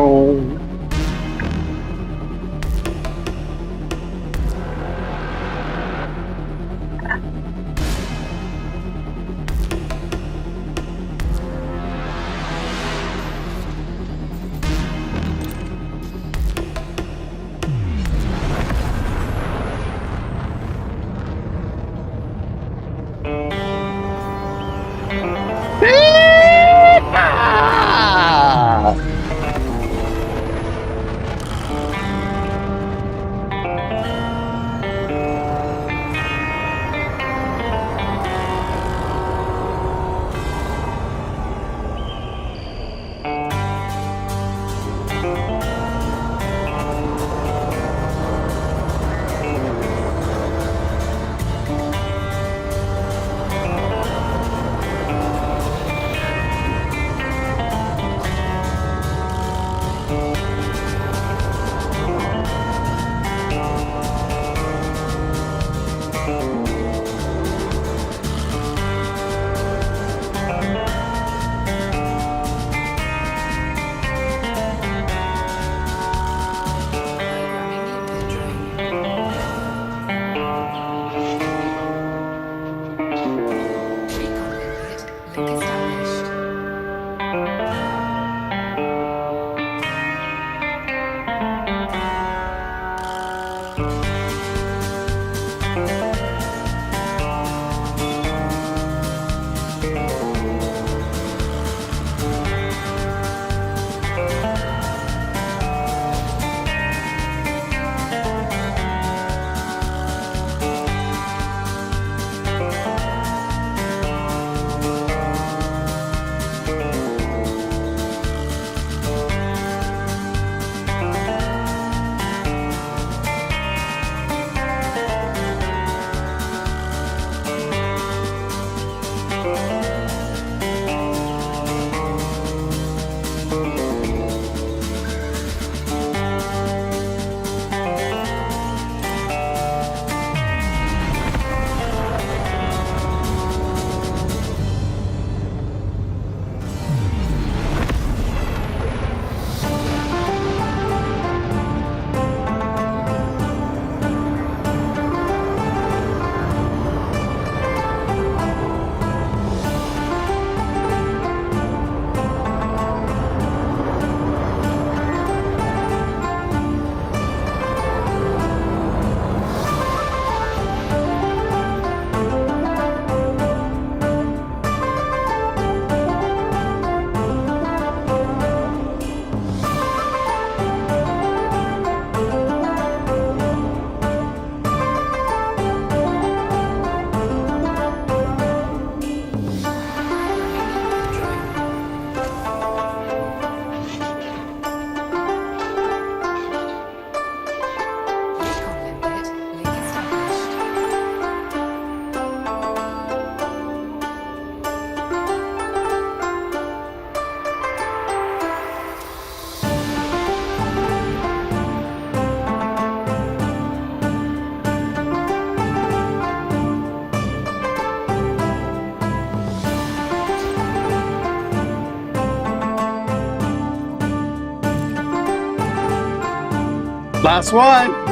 Last one.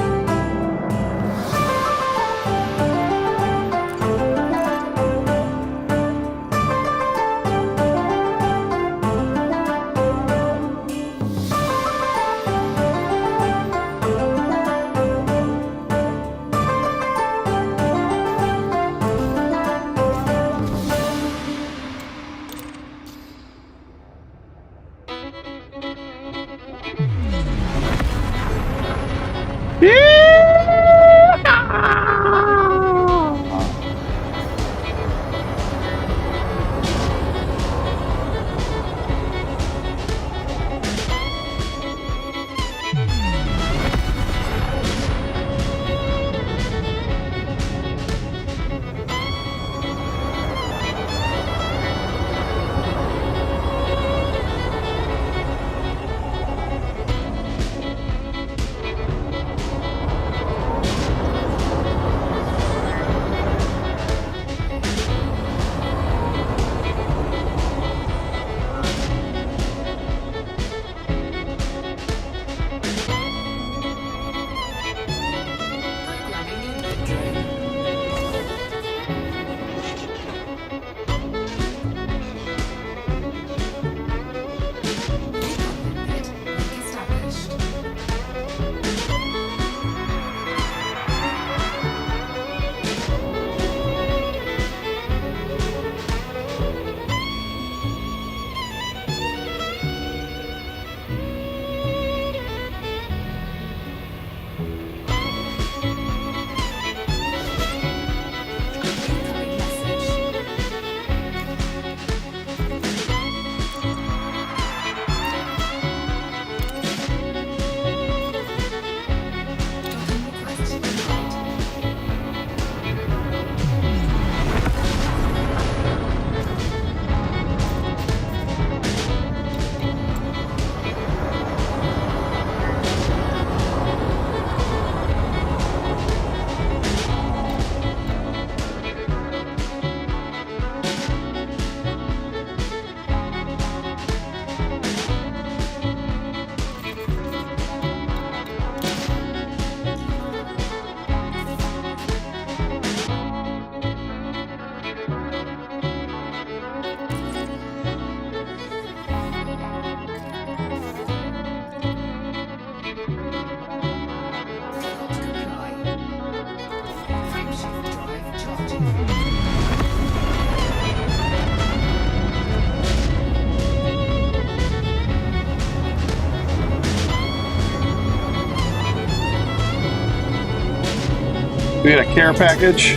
We got a care package.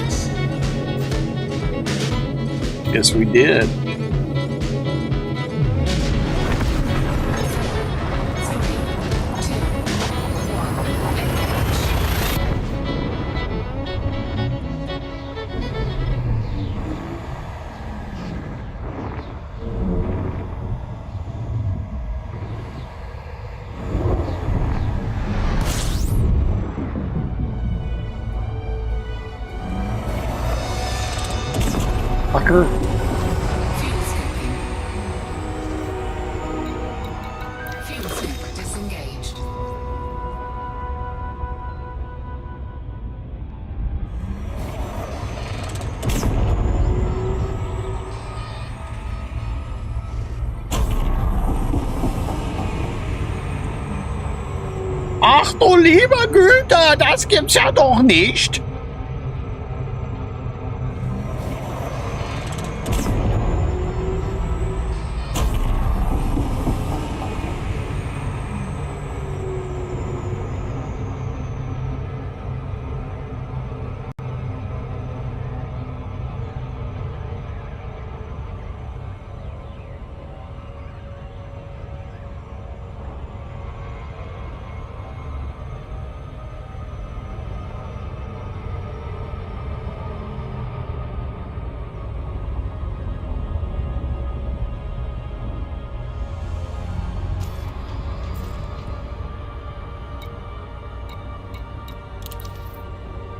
Yes, we did. Fucker. Fuel skipping. Fuel skip disengaged. Ach du lieber Güte, das gibt's ja doch nicht.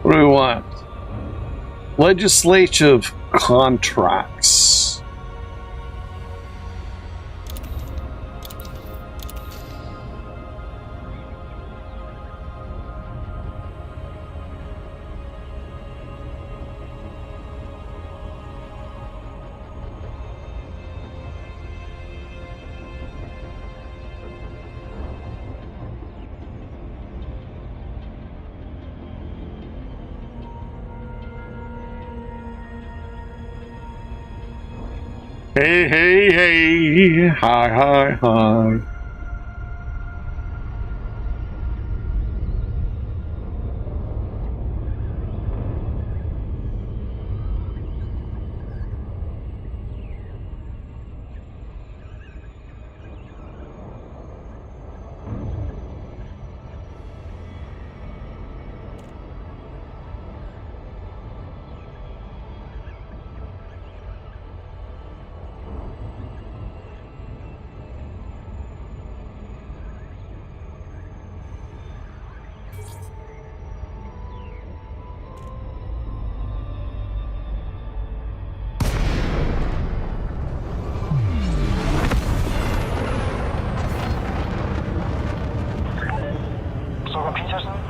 What do we want? Legislative contracts. Hey, hey, hey. Hi, hi, hi.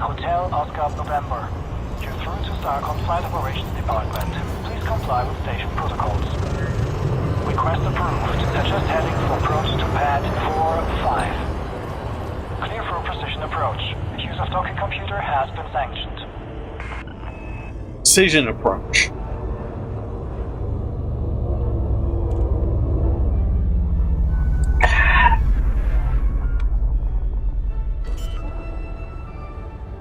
Hotel Oscar November. You're through to Starcom Flight Operations Department. Please comply with station protocols. Request approved. Suggest heading for approach to pad 4-5. Clear for precision approach. Use of docking computer has been sanctioned. Precision approach.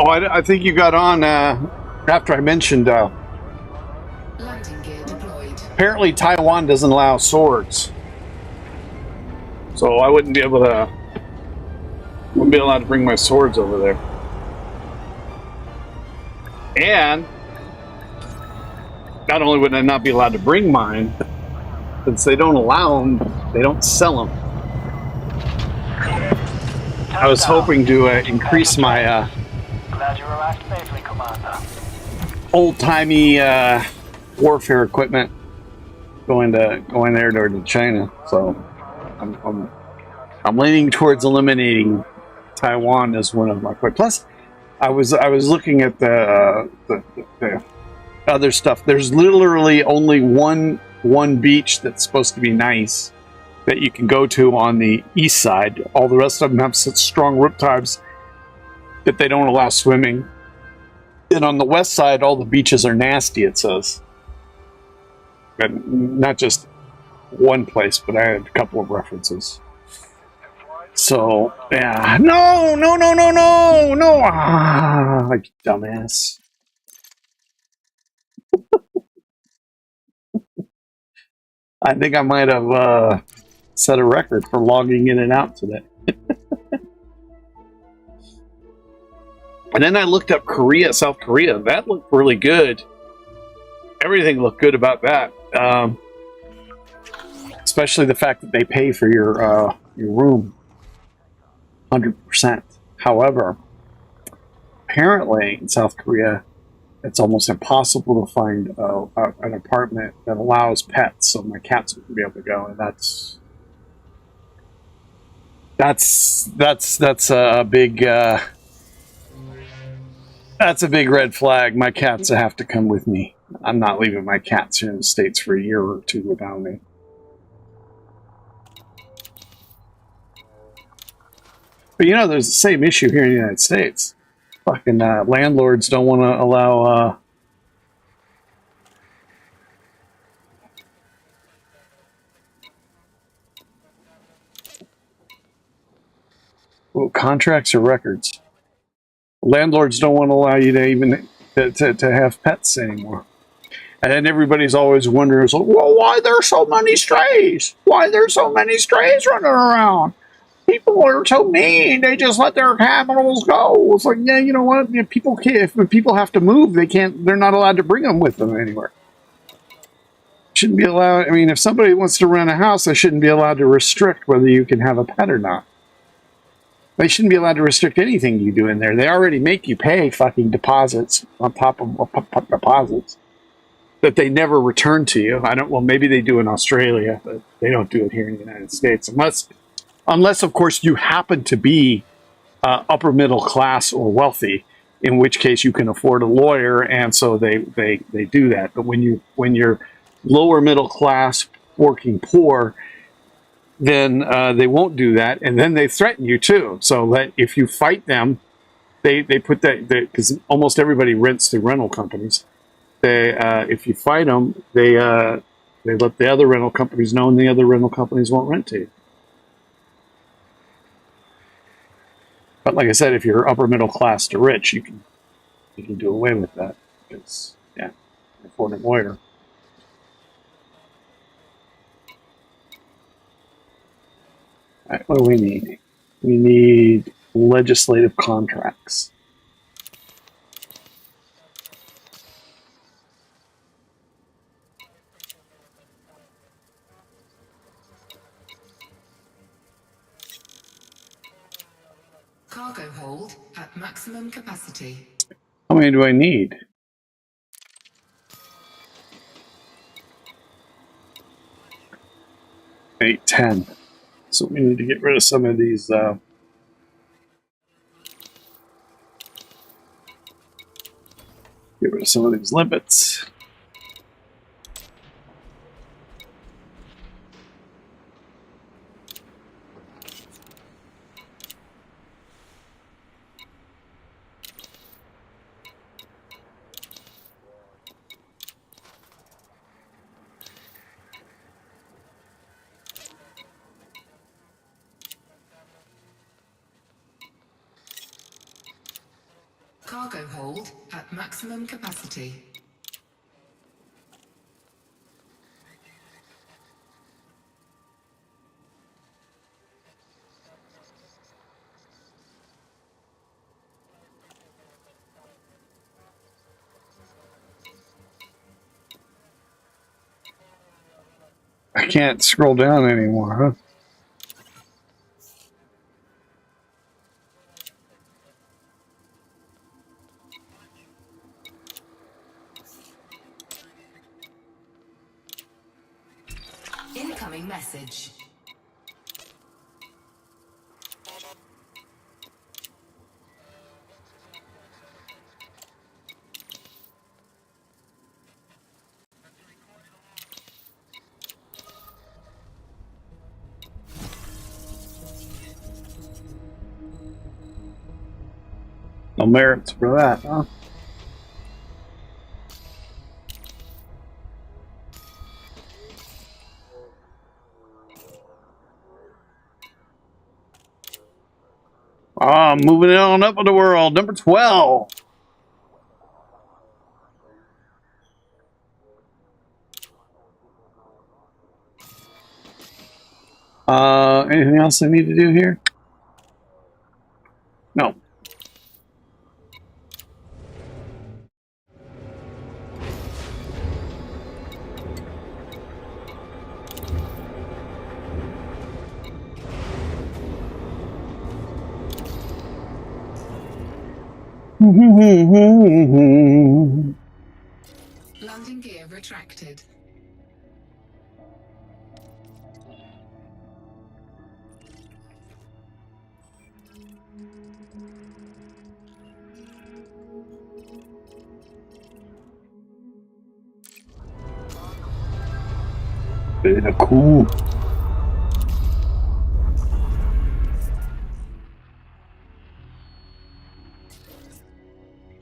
Oh, I think you got on after I mentioned Landing gear deployed. apparently Taiwan doesn't allow swords. So I wouldn't be allowed to bring my swords over there. And not only would I not be allowed to bring mine, since they don't allow them, they don't sell them. I was hoping to increase my Glad you arrived safely, Commander. old-timey warfare equipment going there to China. So I'm leaning towards eliminating Taiwan as one of my quick. Plus, I was looking at the other stuff. There's literally only one beach that's supposed to be nice that you can go to on the east side. All the rest of them have such strong riptides that they don't allow swimming. And on the west side, all the beaches are nasty, it says. And not just one place, but I had a couple of references. So, yeah. No! Ah, like, dumbass. I think I might have set a record for logging in and out today. And then I looked up South Korea. That looked really good. Everything looked good about that. Especially the fact that they pay for your room 100%. However, apparently in South Korea, it's almost impossible to find an apartment that allows pets, so my cats would be able to go, and that's a big that's a big red flag. My cats have to come with me. I'm not leaving my cats here in the States for a year or two without me. But you know, there's the same issue here in the United States. Fucking landlords don't want to allow contracts or records. Landlords don't want to allow you to even to have pets anymore. And then everybody's always wondering, well, why there's so many strays? Why there's so many strays running around? People are so mean. They just let their animals go. It's like, yeah, you know what? People can't. If people have to move, they can't. They're not allowed to bring them with them anywhere. Shouldn't be allowed. I mean, if somebody wants to rent a house, they shouldn't be allowed to restrict whether you can have a pet or not. They shouldn't be allowed to restrict anything you do in there. They already make you pay fucking deposits on top of deposits that they never return to you. Well, maybe they do in Australia, but they don't do it here in the United States. Unless of course, you happen to be upper middle class or wealthy, in which case you can afford a lawyer, and so they do that. But when you're lower middle class, working poor, then they won't do that, and then they threaten you too. So that if you fight them, they put that, because almost everybody rents through rental companies. If you fight them, they They let the other rental companies know, and the other rental companies won't rent to you. But like I said, if you're upper middle class to rich, you can do away with that. Because, yeah, you're Ford and Moyer. All right, what do we need? We need legislative contracts. Cargo hold at maximum capacity. How many do I need? Eight, 10. So we need to get rid of some of these. Get rid of some of these limits. Cargo hold at maximum capacity. I can't scroll down anymore, huh? Incoming message. No merits for that, huh? Moving on up in the world. Number 12. Anything else I need to do here? No. Landing gear retracted. Bit cool.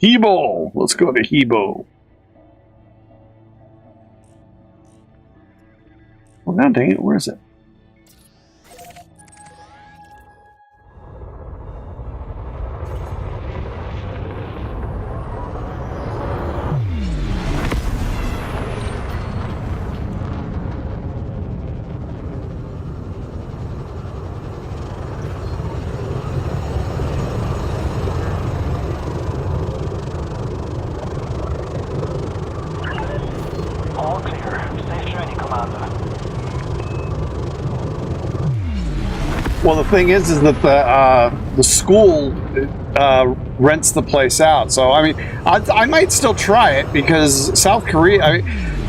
Hebo. Let's go to Hebo. Well, now dang it, where is it? All clear. Safe journey, Commander. Well, the thing is that the school rents the place out. So I mean, I might still try it because South Korea.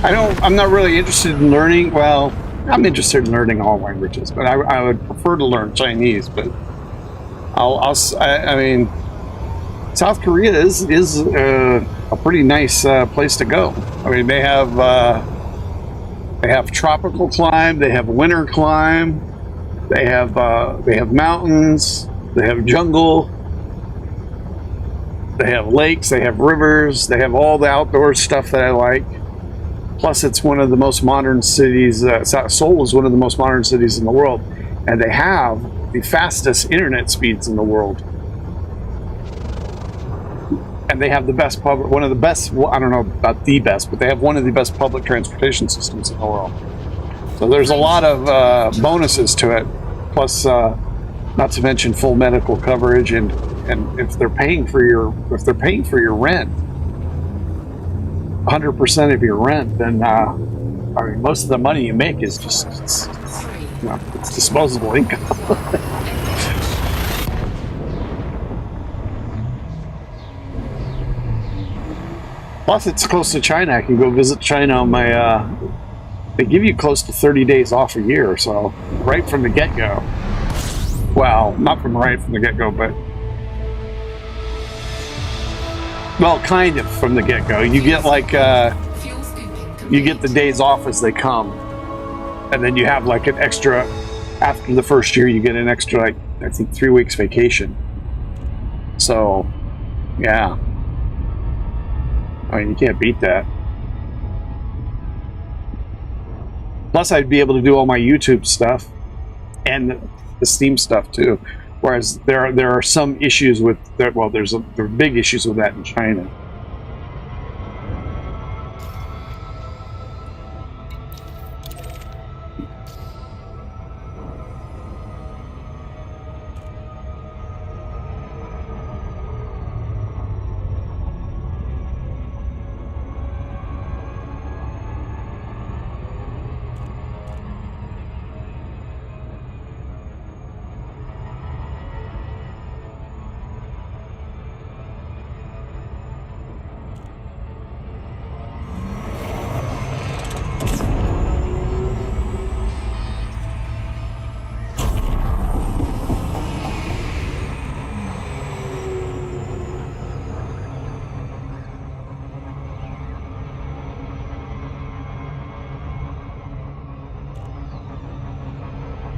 I'm not really interested in learning. Well, I'm interested in learning all languages, but I would prefer to learn Chinese. But I mean, South Korea is a pretty nice place to go. I mean, they have tropical climb, they have winter climb, they have mountains, they have jungle, they have lakes, they have rivers, they have all the outdoor stuff that I like. Plus, it's one of the most modern cities. Seoul is one of the most modern cities in the world, and they have the fastest internet speeds in the world. And they have the best one of the best, well, I don't know about the best, but they have one of the best public transportation systems in the world. So there's a lot of bonuses to it. Plus, not to mention full medical coverage, and if they're paying for your rent, 100% of your rent, then I mean, most of the money you make is just it's disposable income. Plus, it's close to China. I can go visit China on my. They give you close to 30 days off a year, so right from the get-go. Well, not from right from the get-go, but well, kind of from the get-go. You get like you get the days off as they come, and then you have like an extra. After the first year, you get an extra, like, I think 3 weeks vacation. So, yeah. I mean, you can't beat that. Plus, I'd be able to do all my YouTube stuff and the Steam stuff too. Whereas there are some issues with there. Well, there are big issues with that in China.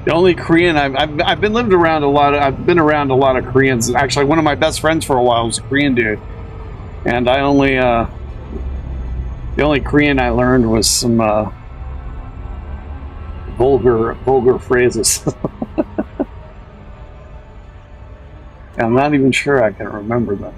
The only Korean I've been lived around a lot. I've been around a lot of Koreans. Actually, one of my best friends for a while was a Korean dude, and I only the only Korean I learned was some vulgar phrases. I'm not even sure I can remember them.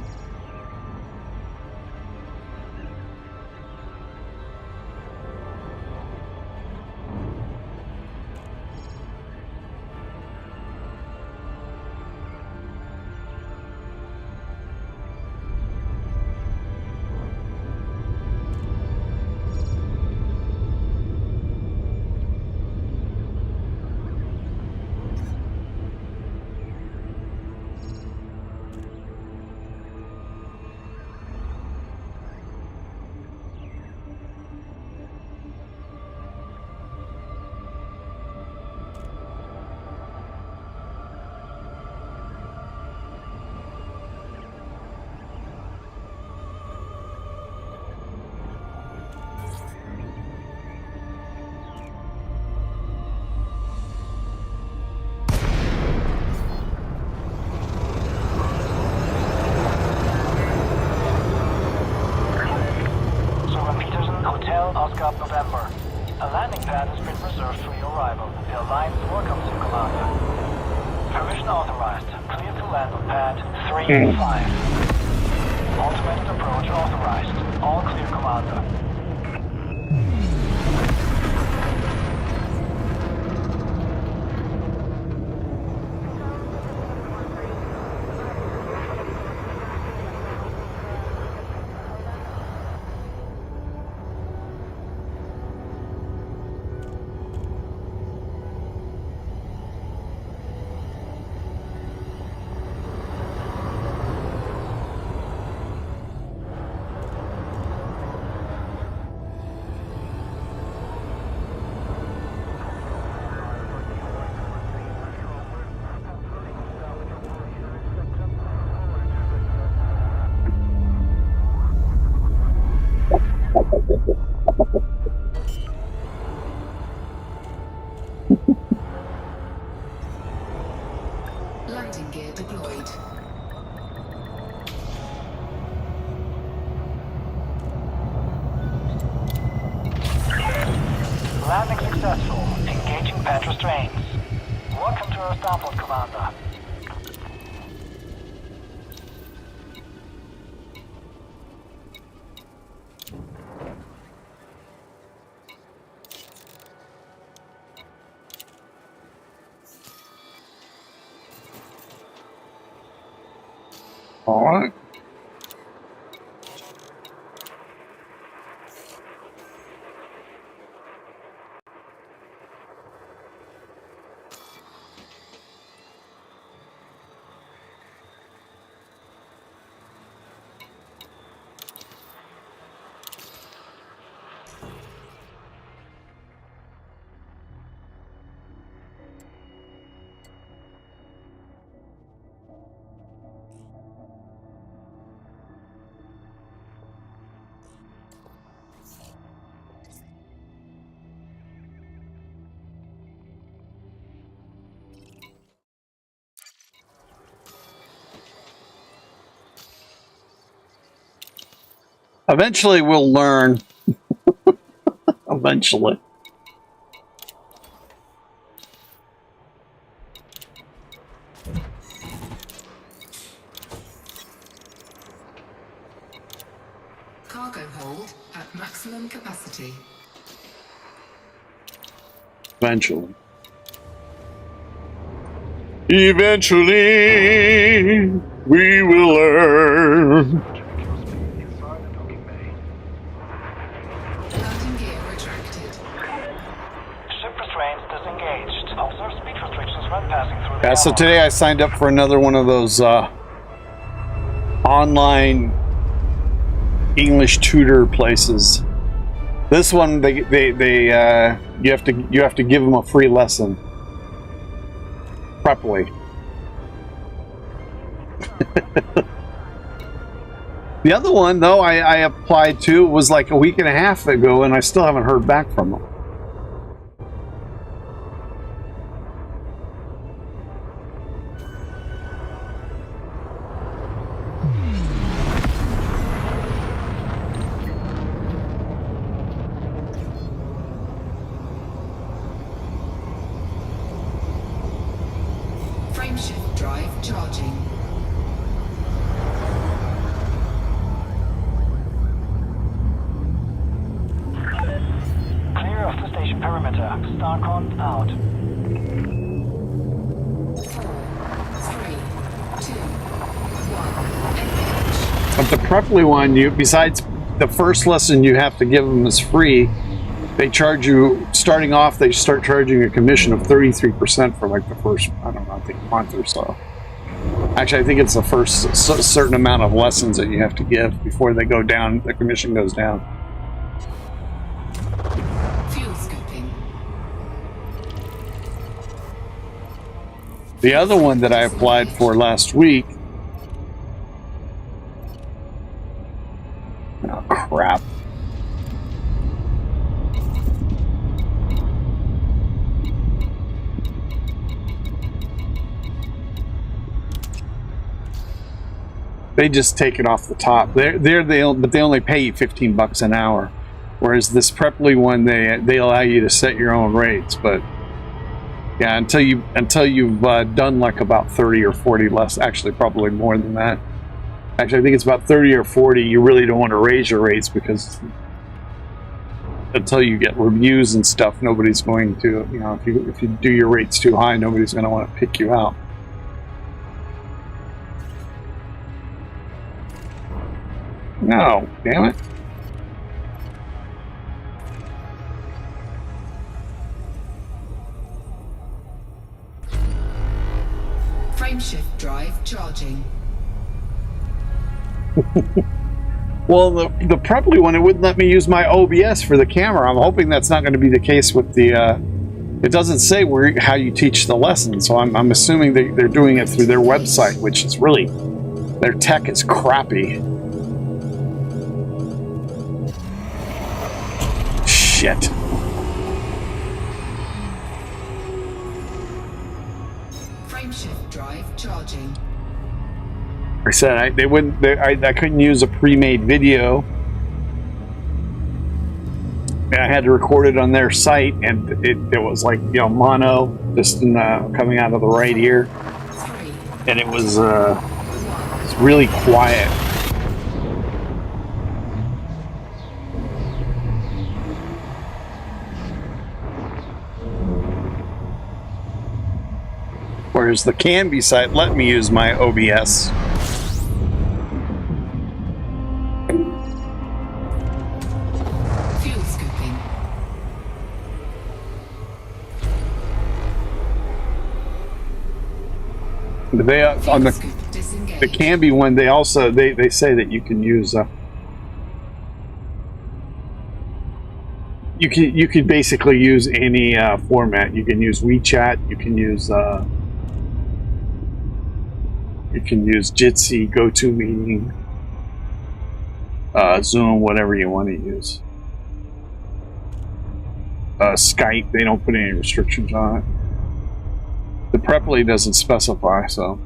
November. A landing pad has been reserved for your arrival. The Alliance welcomes you, Commander. Permission authorized. Clear to land on pad 3 and 5. Automated approach authorized. All clear, Commander. Landing gear deployed. Commander. All right. Eventually, we'll learn. Eventually. Cargo hold at maximum capacity. Eventually. Eventually, we will learn. Inside the docking bay. Landing gear retracted. Ship restraints disengaged. Observe speed restrictions when passing through the Yeah, so airlock. today I signed up for another one of those online English tutor places. This one, you have to give them a free lesson. Properly. The other one, though, I applied to was like a week and a half ago, and I still haven't heard back from them. Frameshift drive charging. Clear of the station perimeter. Starcon out. 4, 3, 2, 1. Engage. But the Preply one, besides the first lesson you have to give them is free, they charge you, starting off, they start charging a commission of 33% for like the first, I don't know, I think month or so. Actually, I think it's the first certain amount of lessons that you have to give before they go down, the commission goes down. Fuel scooping. The other one that I applied for last week, oh crap. They just take it off the top. But they only pay you $15 an hour. Whereas this Preply one, they allow you to set your own rates. But yeah, until you've done like about 30 or 40 less, actually probably more than that. Actually, I think it's about 30 or 40. You really don't want to raise your rates because until you get reviews and stuff, nobody's going to, you know, if you do your rates too high, nobody's going to want to pick you out. No, damn it. Frameshift drive charging. Well, the Preply one, it wouldn't let me use my OBS for the camera. I'm hoping that's not going to be the case with the... it doesn't say how you teach the lesson, so I'm assuming they're doing it through their website, which is really... Their tech is crappy. Shit. Frameshift drive charging. I said I couldn't use a pre-made video. I had to record it on their site, and it was like, you know, mono. just in, coming out of the right ear, 3, and it was really quiet. Whereas the Canby site let me use my OBS. fuel scooping. They on Fuel the scoop disengaged. the Canby one, they also they say that you can use you could basically use any format. You can use WeChat, you can use Jitsi, GoToMeeting, Zoom, whatever you want to use. Skype, they don't put any restrictions on it. The Powerplay doesn't specify, so.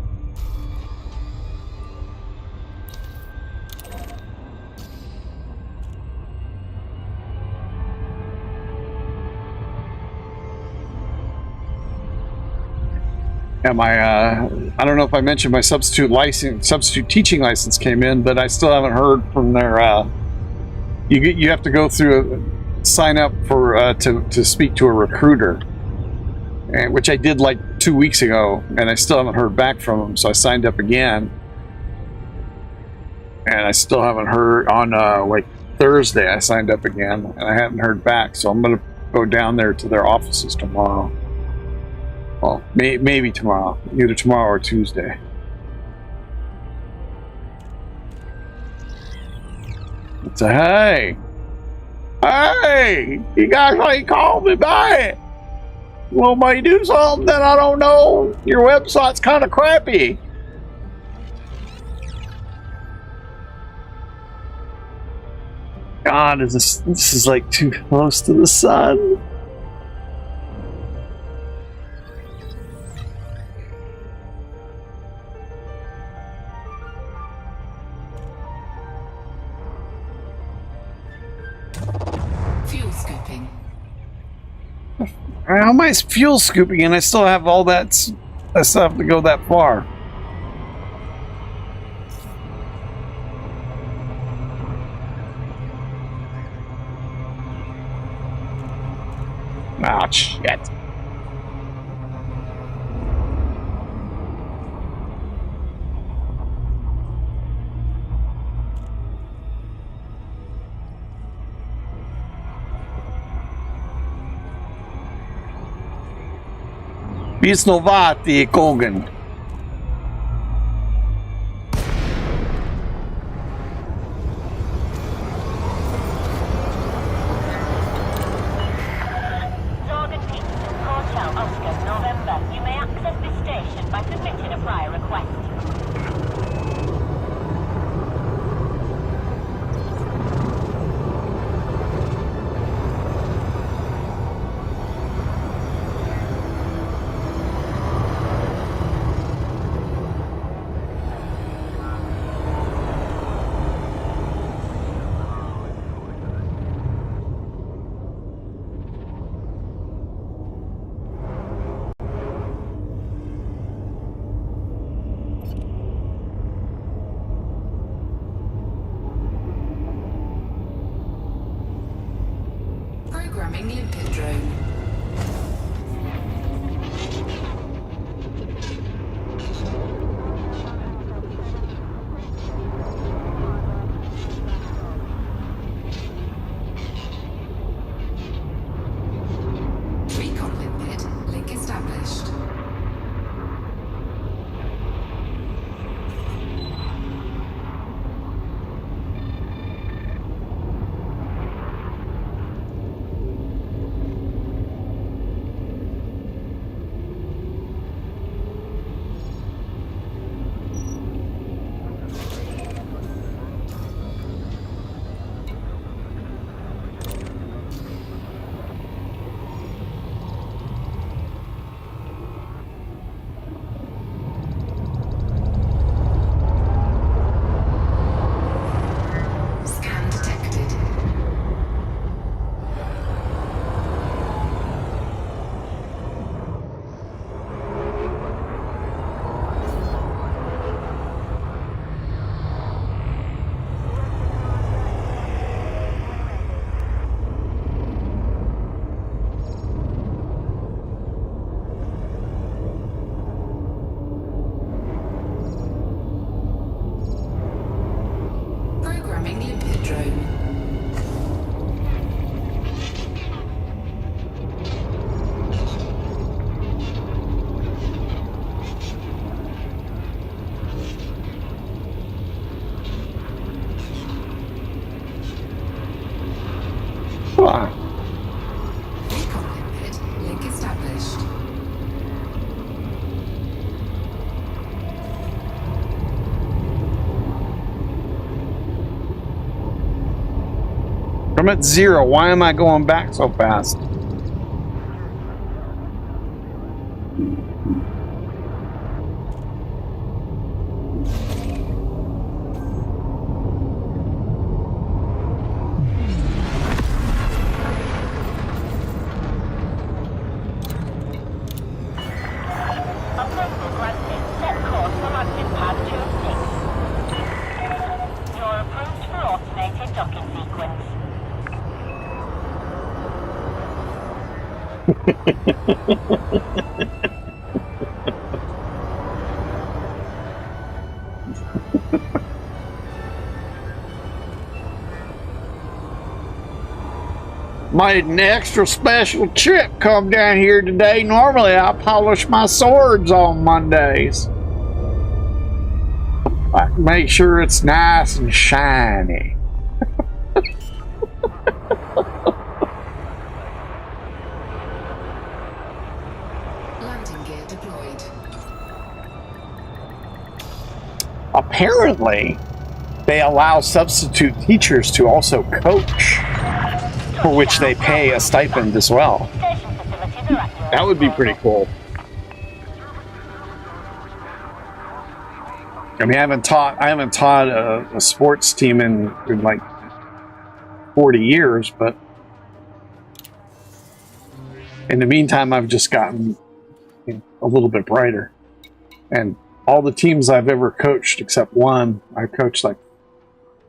And my, I don't know if I mentioned my substitute teaching license came in, but I still haven't heard from their, you have to go through, sign up for, to speak to a recruiter, and, which I did like 2 weeks ago, and I still haven't heard back from them, so I signed up again. And I still haven't heard on, like Thursday, I signed up again, and I haven't heard back, so I'm going to go down there to their offices tomorrow. Well, maybe tomorrow. Either tomorrow or Tuesday. It's a hey! Hey! You guys ain't called me back! Well, may do something that I don't know. Your website's kind of crappy. God, this is like too close to the sun. Fuel scooping. How am I fuel scooping and I still have all that I still have to go that far? Ah, shit. Piznovati, Kogan. Target Peterson, Hotel Oscar, November. You may access this station by submitting a prior request. I'm at 0. Why am I going back so fast? Approval granted. Set course for landing pad 26. You're approved for automated docking sequence. Made an extra special trip come down here today. Normally I polish my swords on Mondays. I make sure it's nice and shiny. Landing gear deployed. Apparently, they allow substitute teachers to also coach, for which they pay a stipend as well. Station facilities are at your That would be pretty cool. I mean, I haven't taught a sports team in like 40 years, but in the meantime, I've just gotten a little bit brighter. And all the teams I've ever coached, except one, I coached like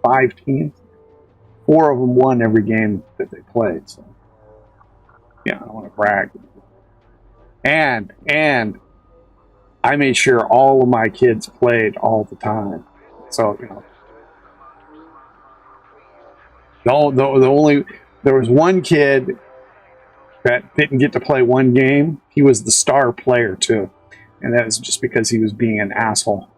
5 teams. 4 of them won every game that they played. So, yeah, I don't want to brag. And I made sure all of my kids played all the time. So, there was one kid that didn't get to play one game. He was the star player too, and that was just because he was being an asshole.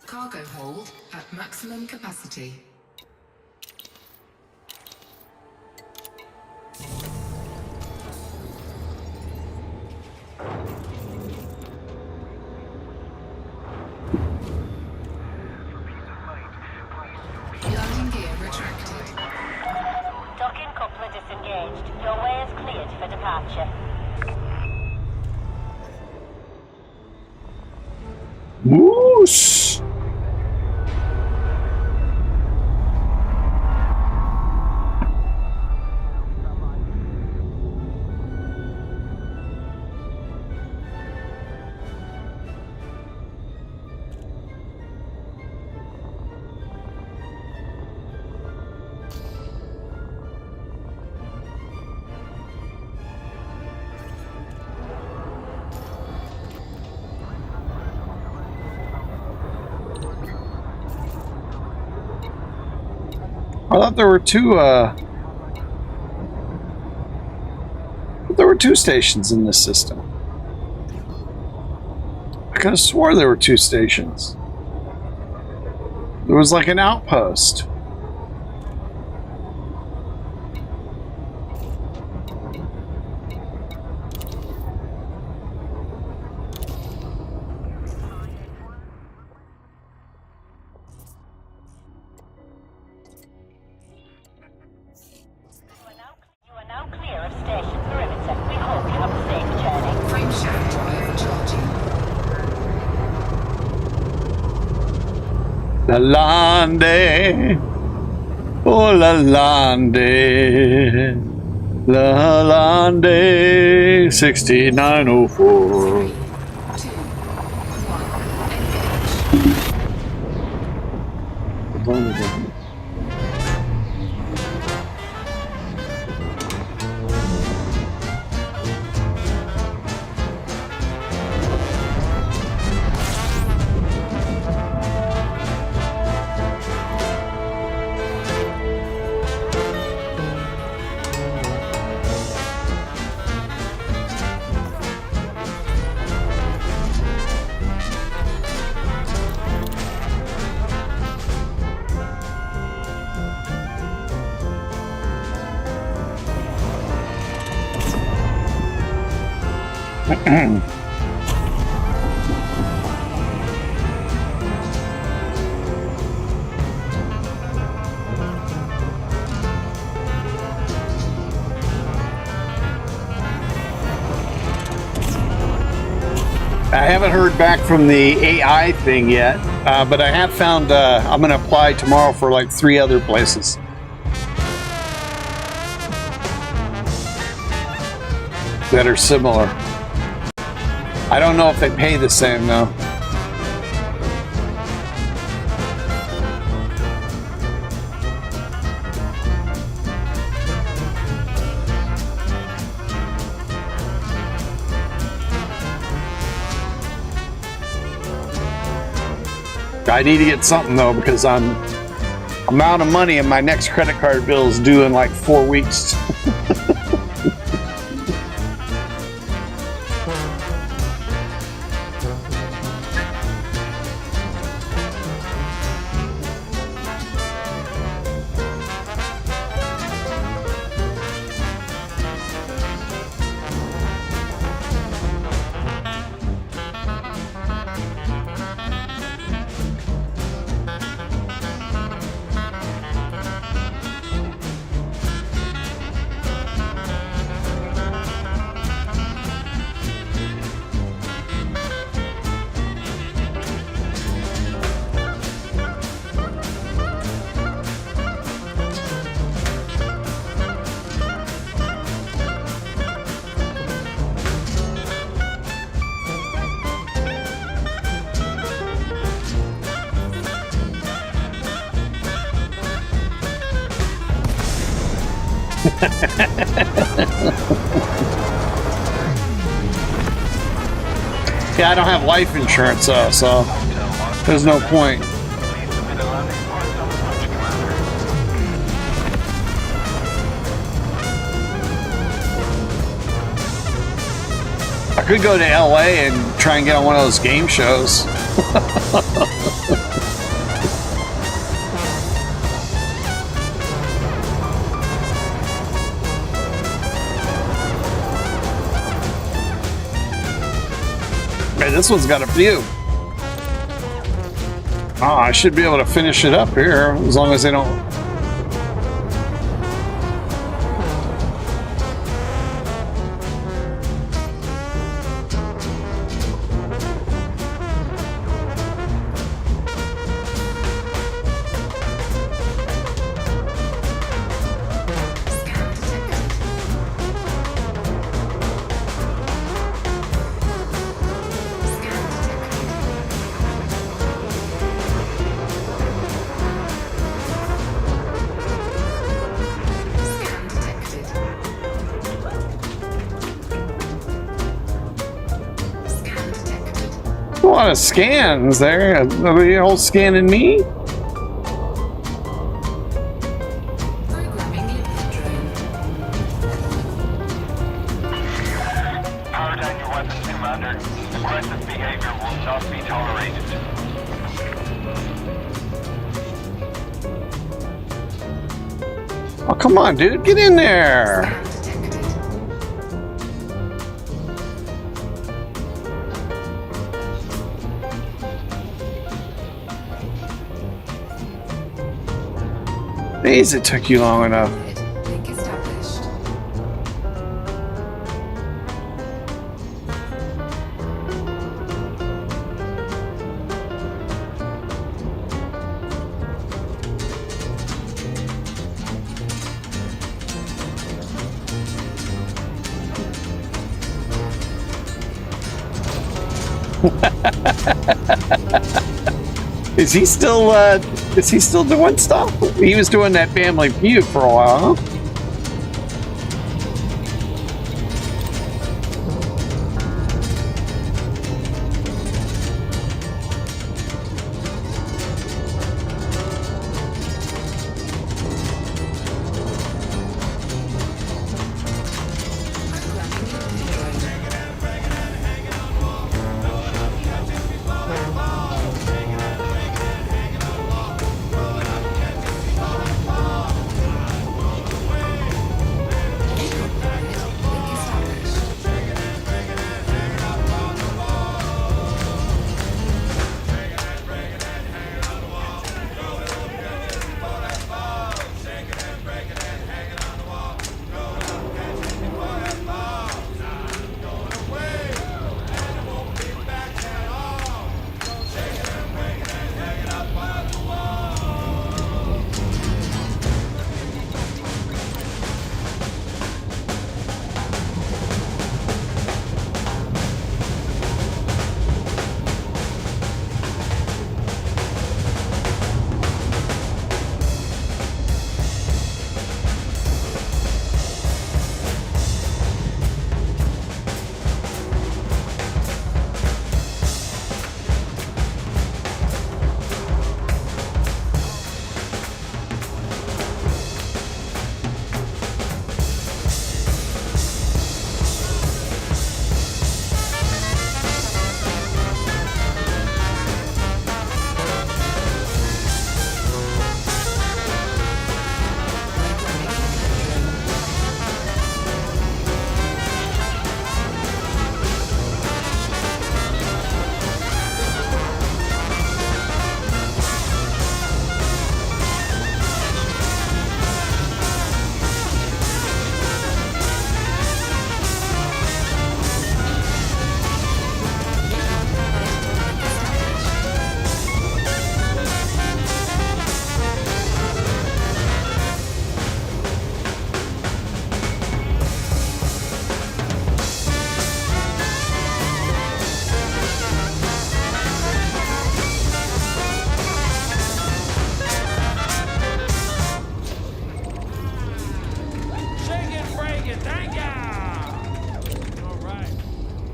Cargo hold at maximum capacity. Landing gear retracted. Docking coupler disengaged. Your way is cleared for departure. Moose! I thought there were two stations in this system. I could have swore there were 2 stations. There was like an outpost. You are now clear of station perimeter. We hope you have a safe journey. Frame shaft overcharging. Lalande, oh Lalande, Lalande, 6904. 3, 2, 1, engage. I haven't heard back from the AI thing yet, but I have found I'm going to apply tomorrow for like 3 other places that are similar. I don't know if they pay the same though. I need to get something though, because I'm out of money and my next credit card bill is due in like 4 weeks. Yeah, I don't have life insurance, so there's no point. I could go to LA and try and get on one of those game shows. Hey, this one's got a few. Oh, I should be able to finish it up here as long as they don't. A lot of scans there. Are they all scanning me? Power down your weapons, Commander. Aggressive behavior will not be tolerated. Oh, come on, dude. Get in there. Days it took you long enough. Link established. Is he still doing stuff? He was doing that Family Feud for a while, huh?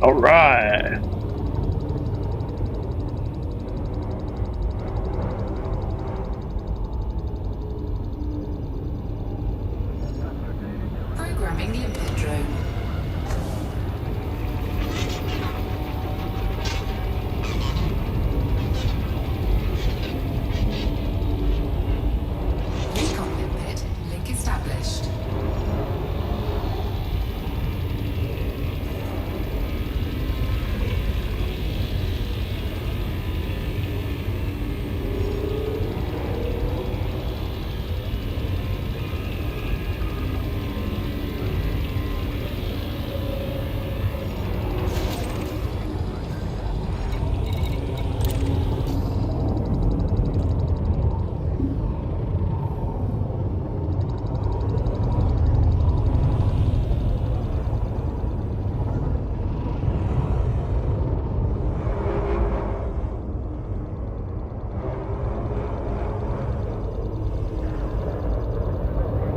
All right. Programming limpet drone. Recon limpet link established.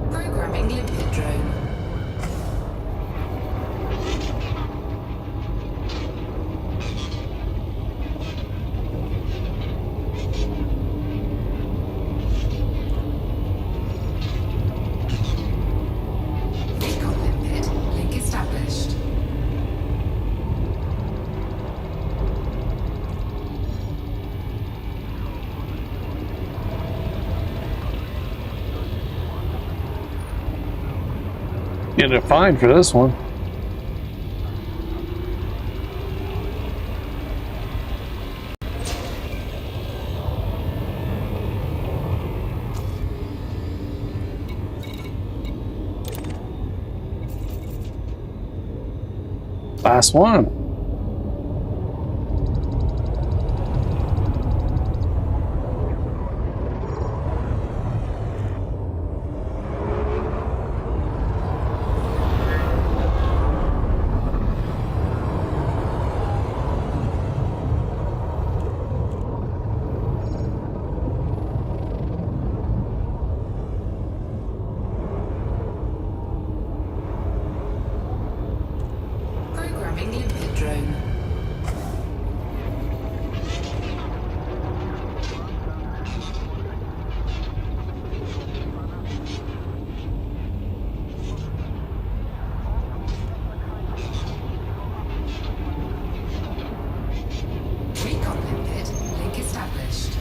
Programming limpet drone. Recon limpet link established. Get a fine for this one. Last one. Programming limpet drone. Recon limpet link established.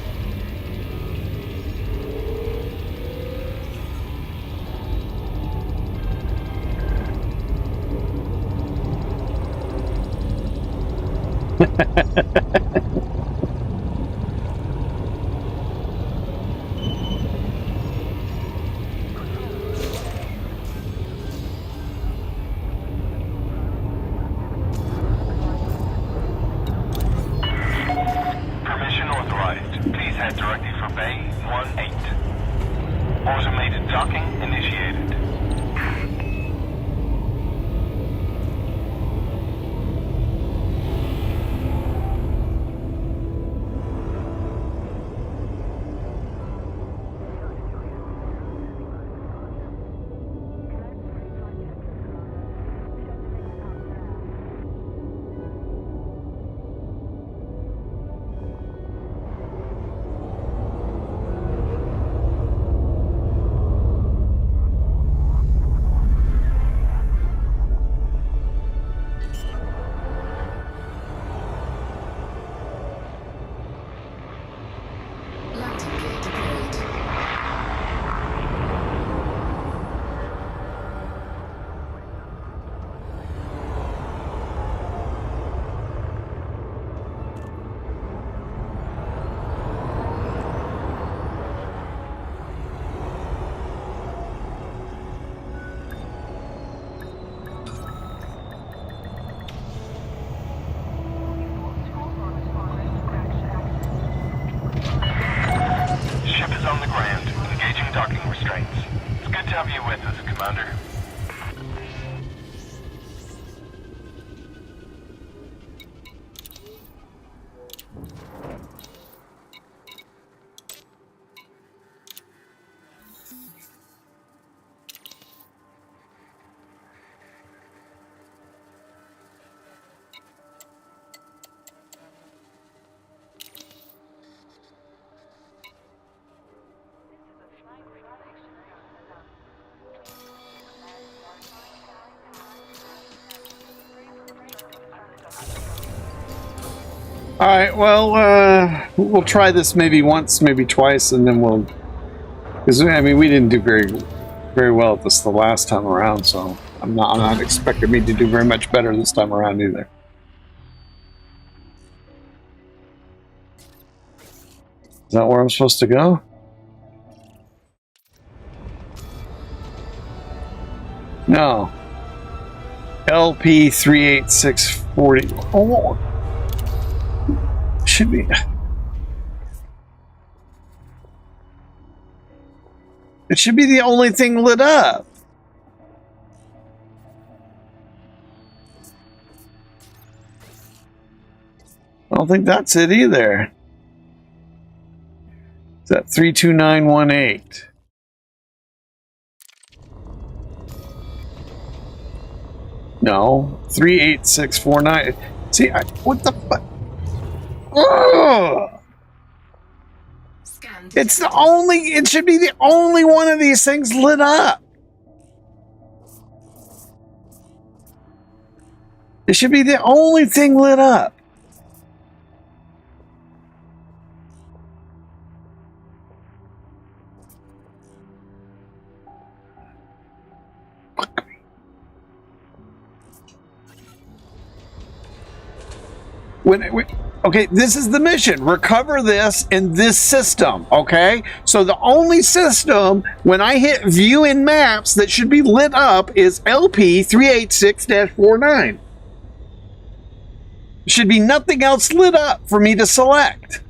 Permission authorized. Please head directly for Bay 18. Automated docking initiated. Landing gear deployed. Ship is on the ground, engaging docking restraints. It's good to have you with us, Commander. All right, well, we'll try this maybe once, maybe twice, and then we'll... Because, I mean, we didn't do very well at this the last time around, so I'm not expecting me to do very much better this time around either. Is that where I'm supposed to go? No. LP 38640. Oh, should be. It should be the only thing lit up. I don't think that's it either. Is that 32918? No, 38649. See, what the fuck? Oh! It's the only. It should be the only one of these things lit up. It should be the only thing lit up. Okay, this is the mission. Recover this in this system, okay? So the only system, when I hit view in maps, that should be lit up is LP 386-49. There should be nothing else lit up for me to select.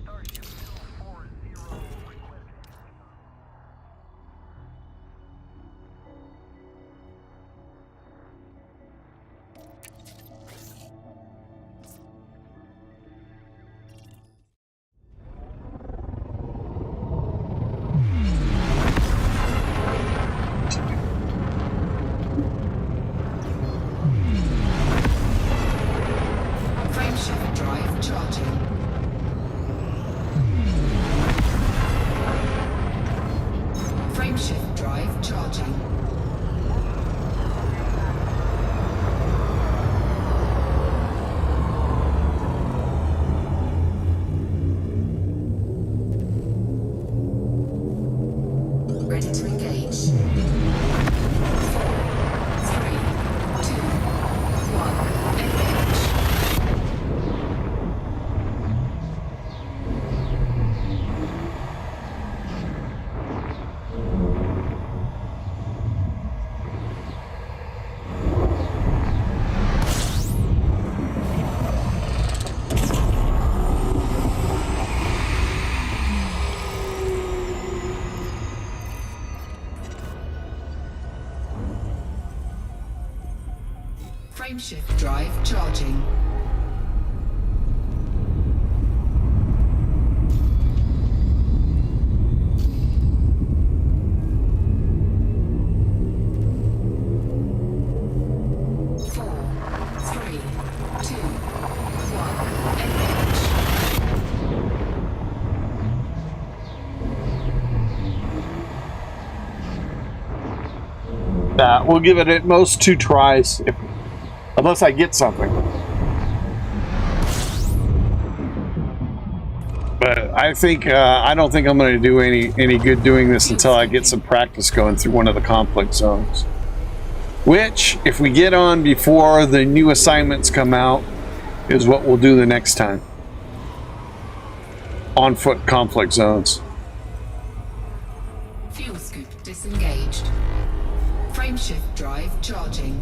Frameshift drive charging. We'll give it at most 2 tries, unless I get something. But I think I don't think I'm going to do any good doing this until I get some practice going through one of the conflict zones. Which, if we get on before the new assignments come out, is what we'll do the next time. On foot conflict zones. Fuel scoop disengaged. Frameshift drive charging.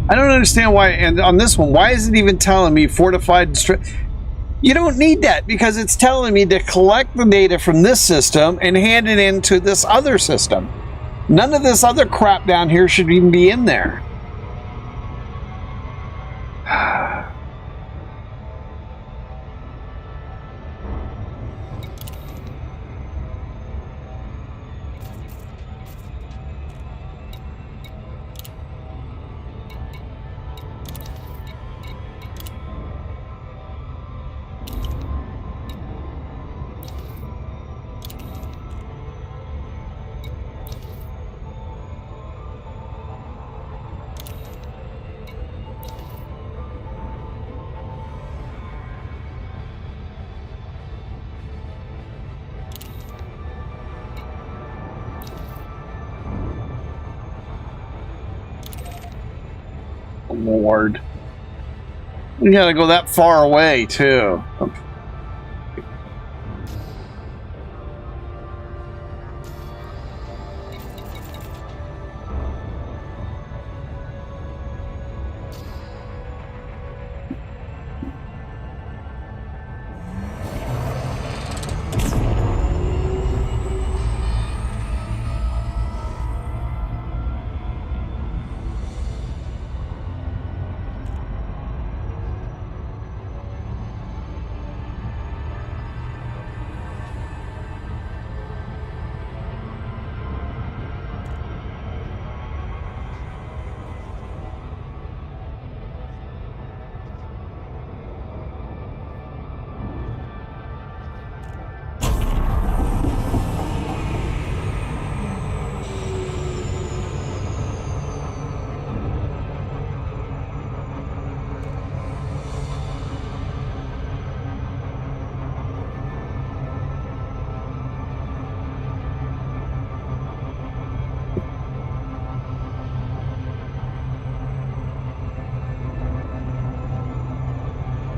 I don't understand why. And on this one, why is it even telling me fortified? You don't need that because it's telling me to collect the data from this system and hand it into this other system. None of this other crap down here should even be in there. Lord. You gotta go that far away, too.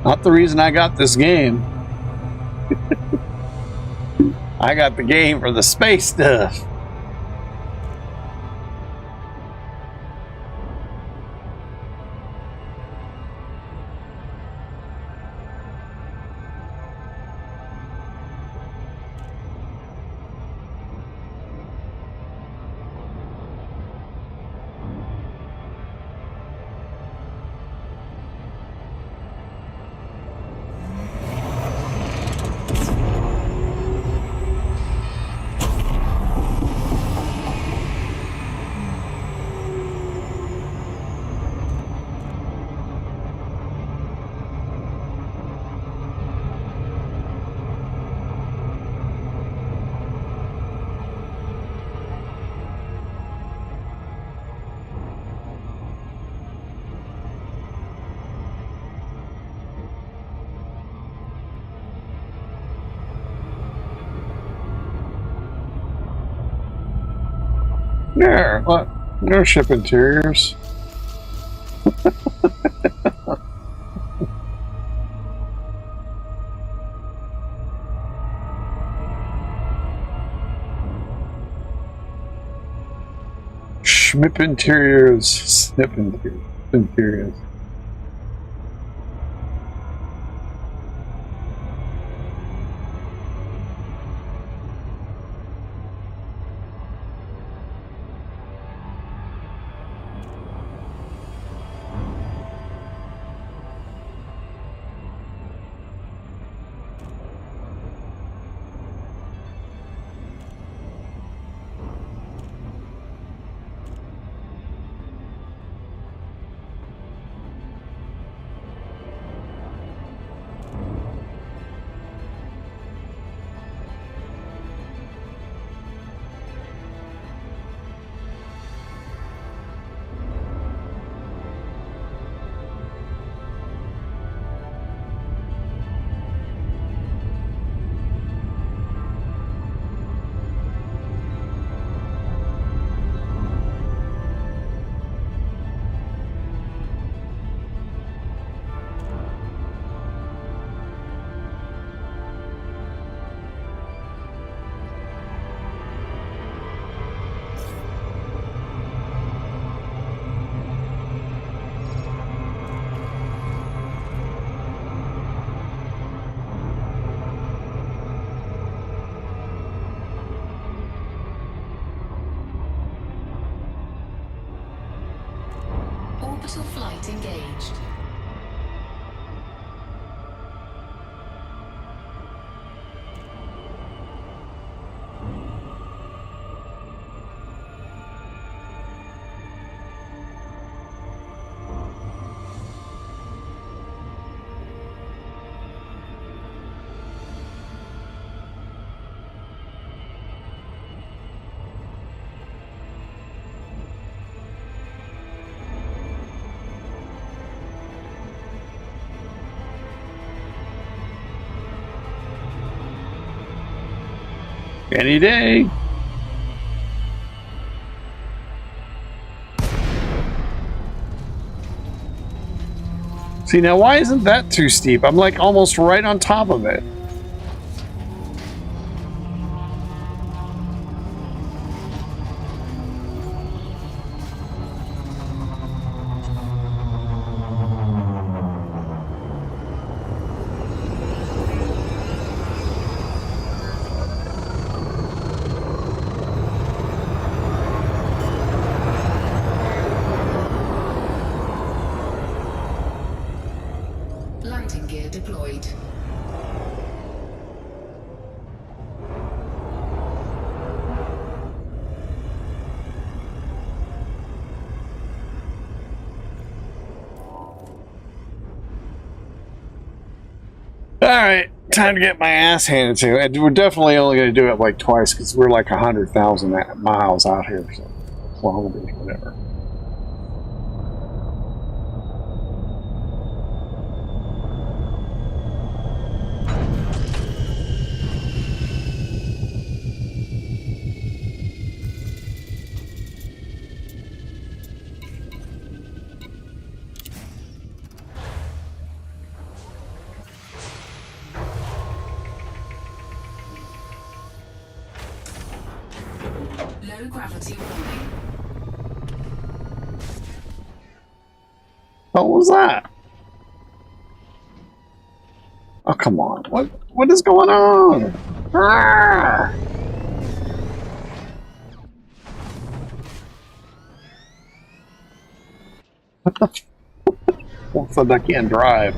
Not the reason I got this game. I got the game for the space stuff. There, what? Airship interiors. Schmip interiors, snip interiors. Orbital flight engaged. Any day. See, now why isn't that too steep? I'm like almost right on top of it. Landing gear deployed. Alright, time to get my ass handed to. And we're definitely only going to do it like twice because we're like 100,000 miles out here. So, well, whatever. Low gravity warning. What was that? Oh, come on. What is going on? Ah! What the f? Well, so I can't drive.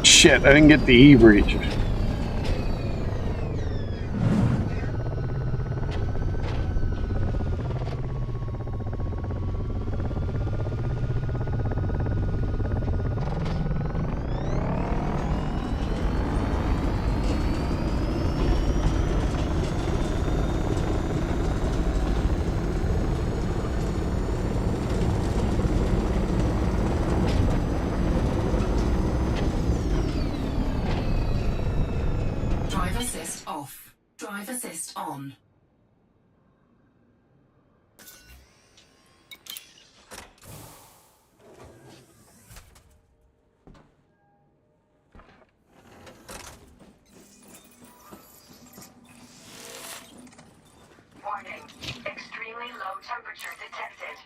Shit, I didn't get the E-breach. Drive assist off. Drive assist on. Warning. Extremely low temperature detected.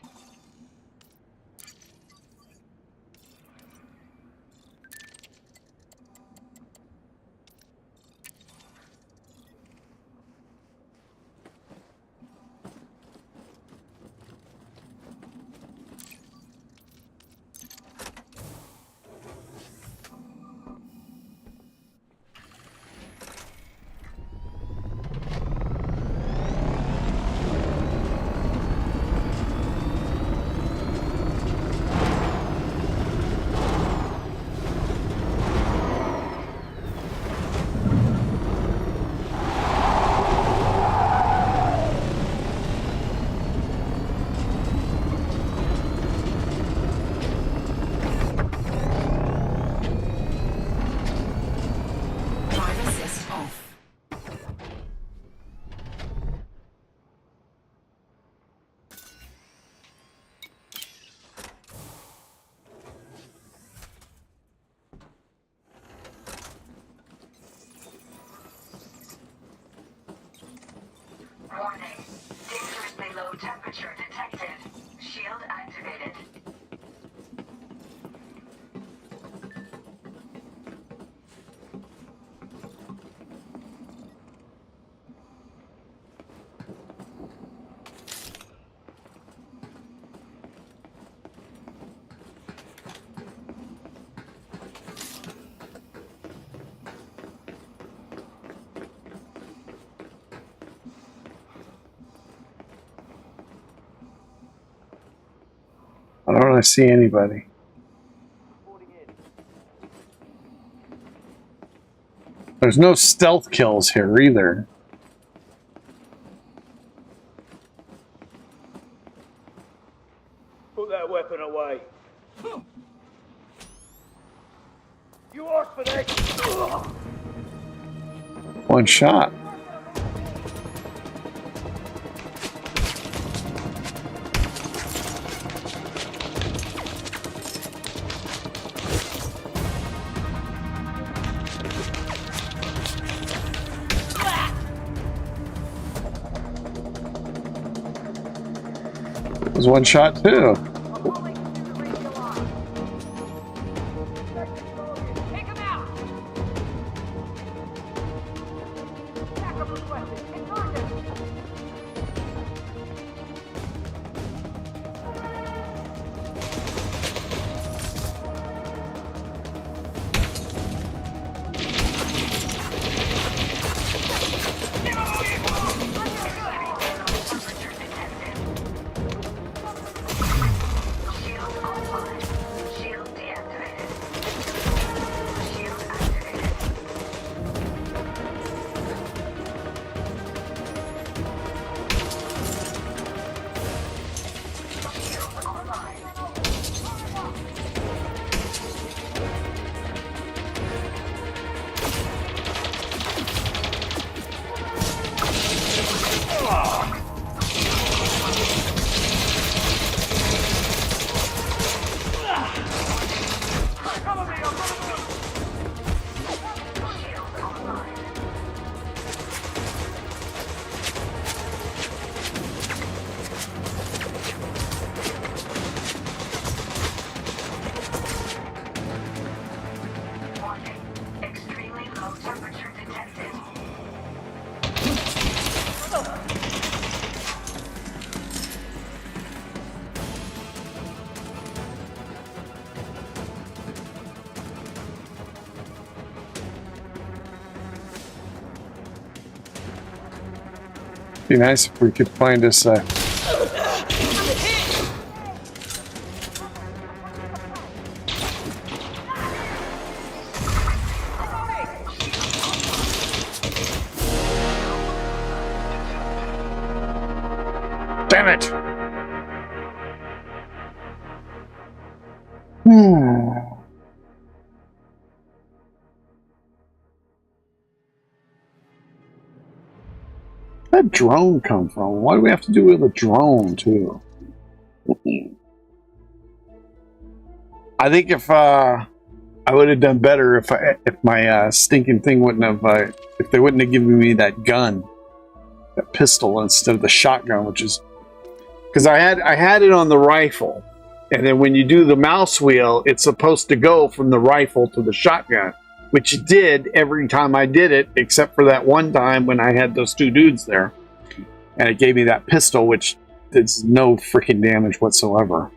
Warning. Dangerously low temperature detected. Shield activated. I don't really see anybody. There's no stealth kills here either. Put that weapon away. You asked for that. One shot. Was one shot too. Take him out. Backup requested. Ignore them. Shield online. Shield deactivated. Shield activated. Shield online. Shield online. Warning. Extremely low temperature detected. Be nice if we could find us a damn it. Where'd that drone come from? Why do we have to do with a drone too? I think if I would have done better if my stinking thing wouldn't have if they wouldn't have given me that gun, that pistol instead of the shotgun, which is because I had it on the rifle, and then when you do the mouse wheel, it's supposed to go from the rifle to the shotgun, which it did every time I did it, except for that one time when I had those two dudes there, and it gave me that pistol, which did no freaking damage whatsoever.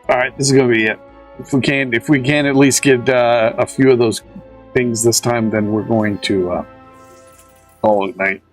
All right, this is gonna be it. If we can at least get a few of those things this time, then we're going to call it night.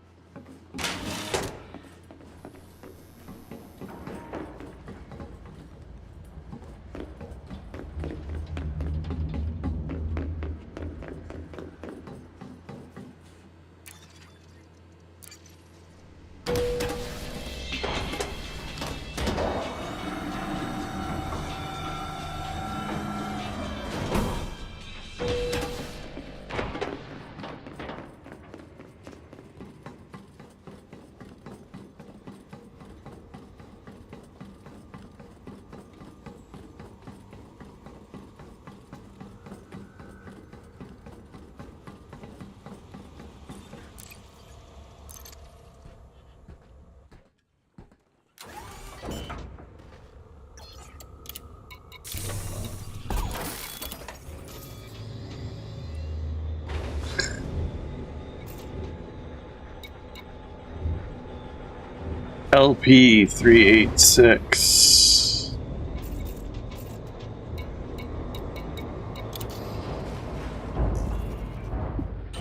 LP 386.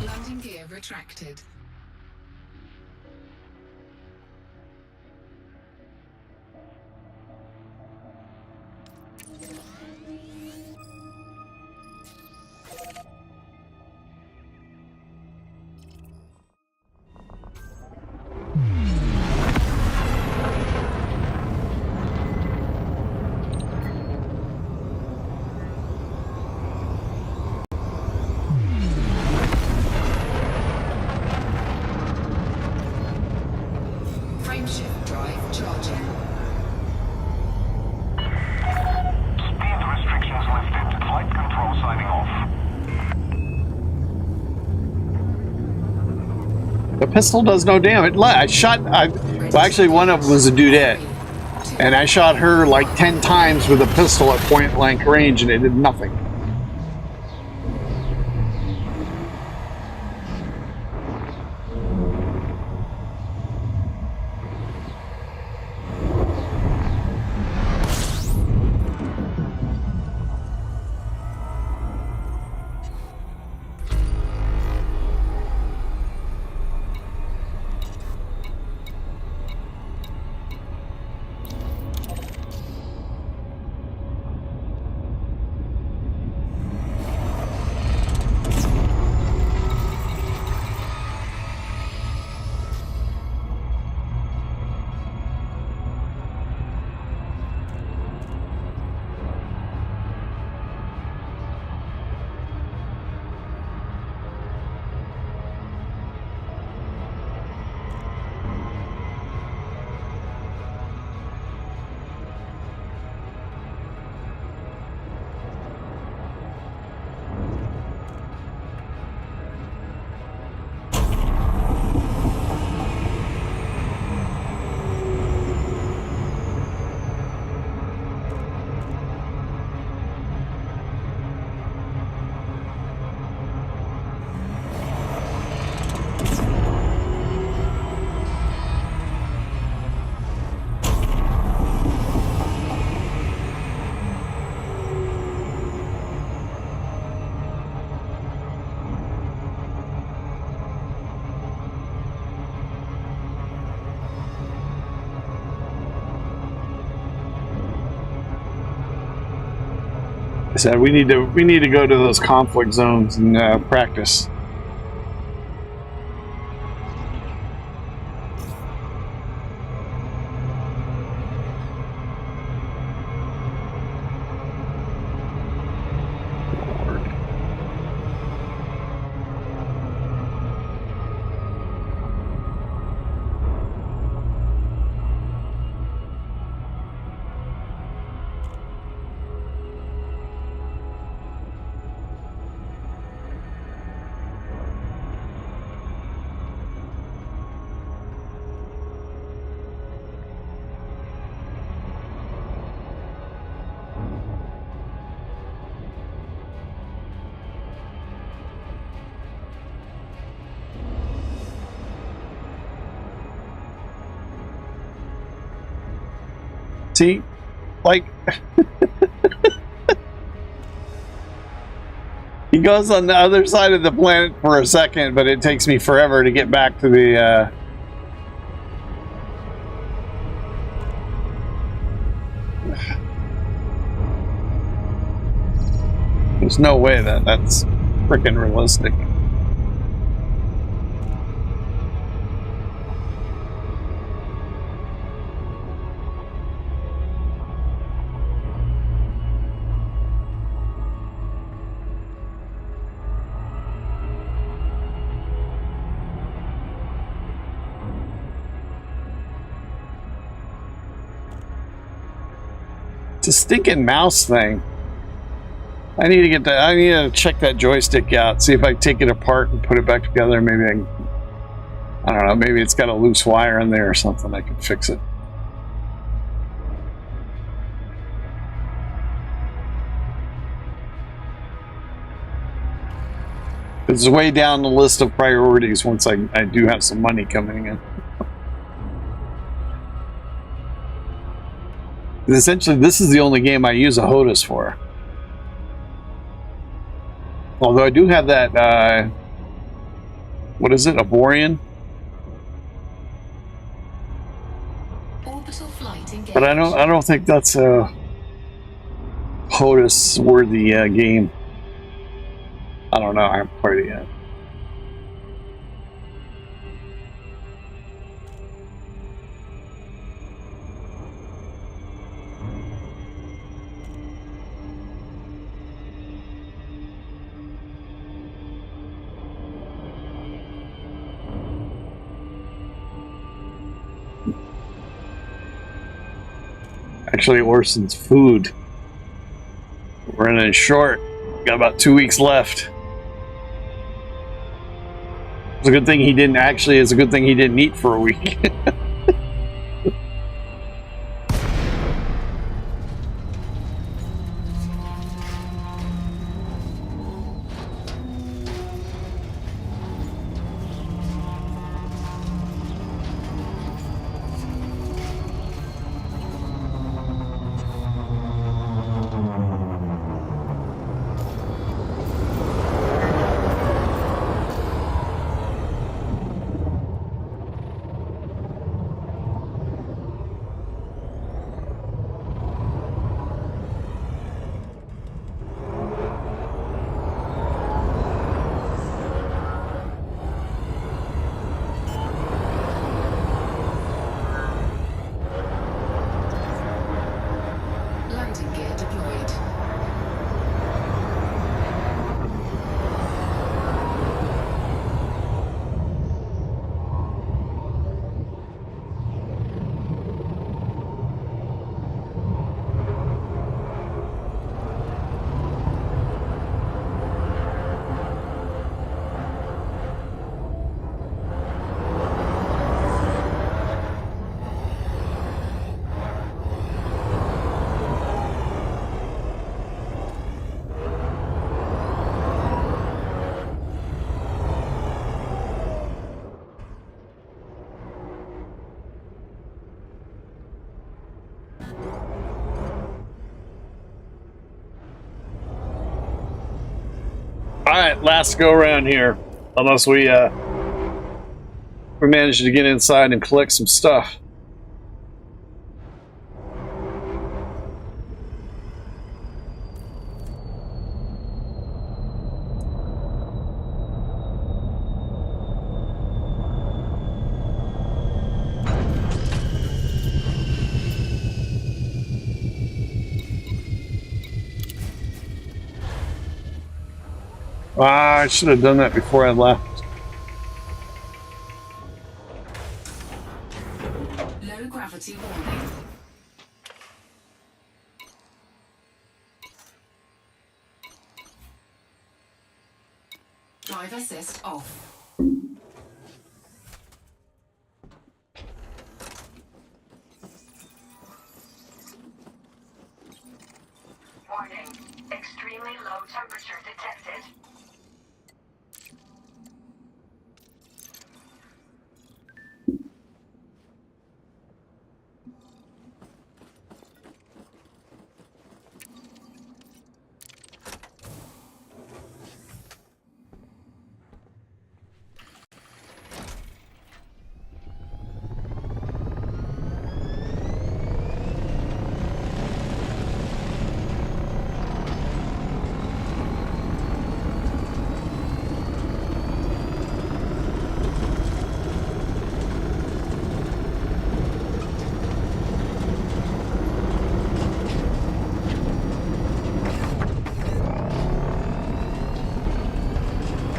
Landing gear retracted. Frameshift drive charging. Speed restrictions lifted. Flight control signing off. The pistol does no damage. Well, actually, one of them was a dudette. And I shot her like 10 times with a pistol at point blank range and it did nothing. I said we need to go to those conflict zones and practice. See, like, he goes on the other side of the planet for a second, but it takes me forever to get back to the, There's no way that's freaking realistic. It's a stinking mouse thing. I need to get that. I need to check that joystick out. See if I take it apart and put it back together. Maybe I don't know. Maybe it's got a loose wire in there or something. I can fix it. It's way down the list of priorities once I do have some money coming in. Essentially, this is the only game I use a HOTAS for. Although I do have that, what is it, a Borean? Orbital flight engaged. But I don't think that's a HOTAS worthy game. I don't know. I haven't played it yet. Actually, Orson's food. We're running short. Got about 2 weeks left. It's a good thing he didn't actually. It's a good thing he didn't eat for a week. Landing gear deployed. Alright, last go around here. Unless we manage to get inside and collect some stuff. I should have done that before I left. Low gravity warning. Drive assist off. Warning. Extremely low temperature detected.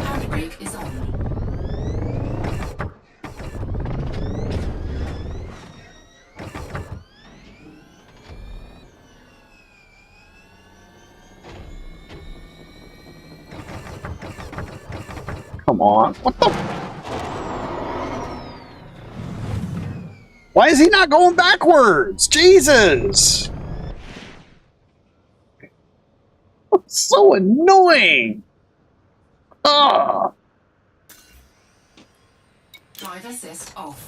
Handbrake is on. Come on. What the? Why is he not going backwards? Jesus! So annoying! Ugh! Drive assist off.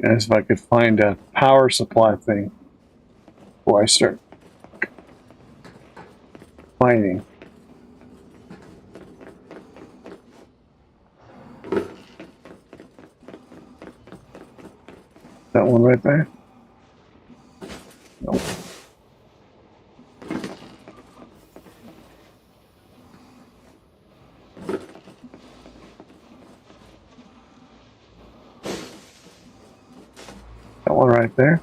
As if I could find a power supply thing before I start mining. That one right there? Nope. That one right there.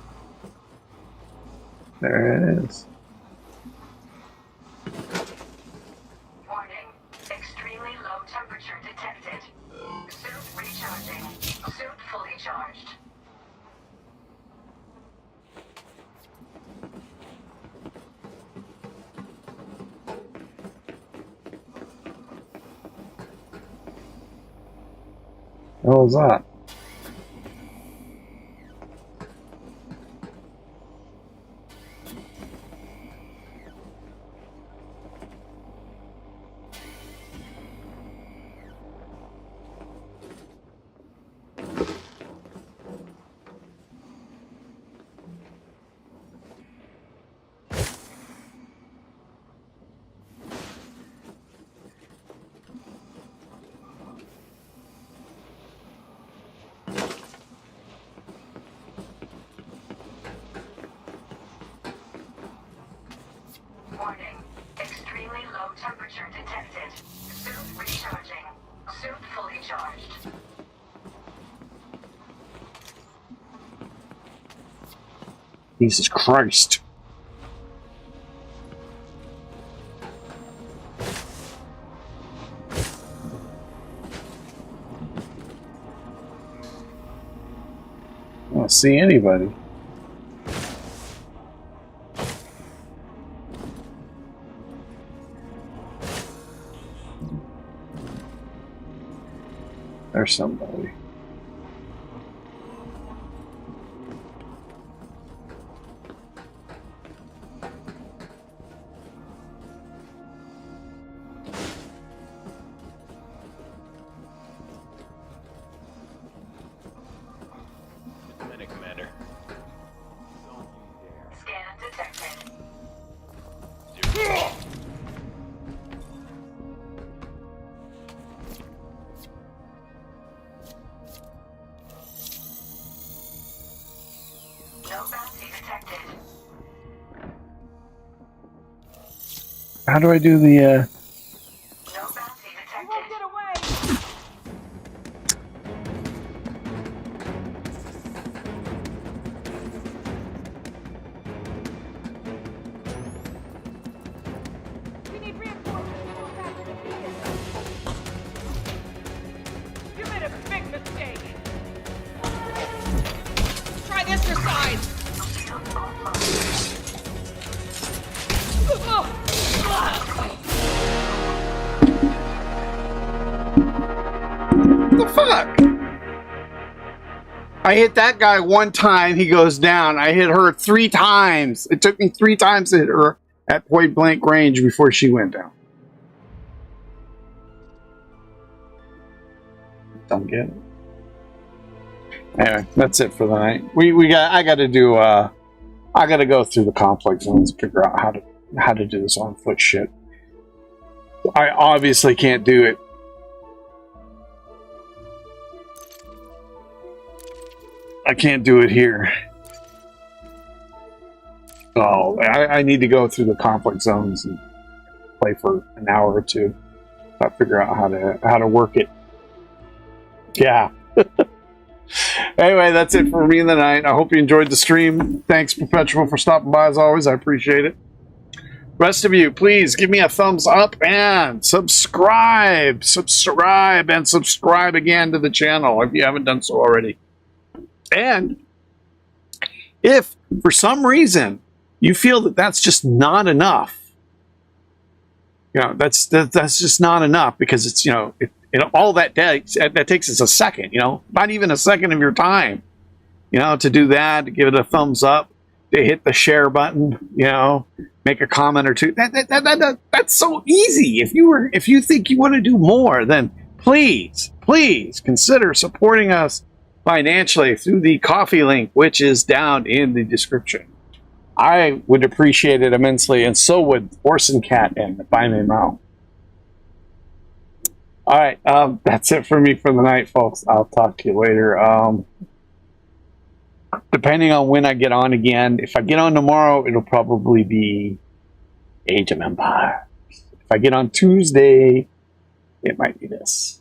There it is. Warning. Extremely low temperature detected. Suit recharging. Suit fully charged. What was that? Warning. Extremely low temperature detected. Suit recharging. Suit fully charged. Jesus Christ. I don't see anybody. There's somebody. Commander. Scan detected. No bounty detected. How do I do the, No bounty You won't detected. get away! We need reinforcements to go back to the beacon. You made a big mistake! Try this your side! What the fuck? I hit that guy one time, he goes down. I hit her 3 times. It took me 3 times to hit her at point blank range before she went down. Don't get it. Anyway, that's it for the night. I gotta go through the conflict zones and figure out how to do this on foot shit. I obviously can't do it. I can't do it here. So I need to go through the conflict zones and play for an hour or two. I figure out how to work it. Yeah. Anyway, that's it for me in the night. I hope you enjoyed the stream. Thanks, Perpetual, for stopping by as always. I appreciate it. Rest of you, please give me a thumbs up and subscribe. Subscribe and subscribe again to the channel if you haven't done so already. And if for some reason you feel that that's just not enough, you know, that's just not enough, because it's, you know, all that takes is a second, you know, not even a second of your time, you know, to do that, to give it a thumbs up, to hit the share button, you know, make a comment or two. That's so easy. If you think you want to do more, then please consider supporting us financially through the coffee link, which is down in the description. I would appreciate it immensely, and so would Horse and Cat and By Me Mouth. All right, that's it for me for the night, folks. I'll talk to you later. Depending on when I get on again, if I get on tomorrow, it'll probably be Age of Empires. If I get on Tuesday, it might be this.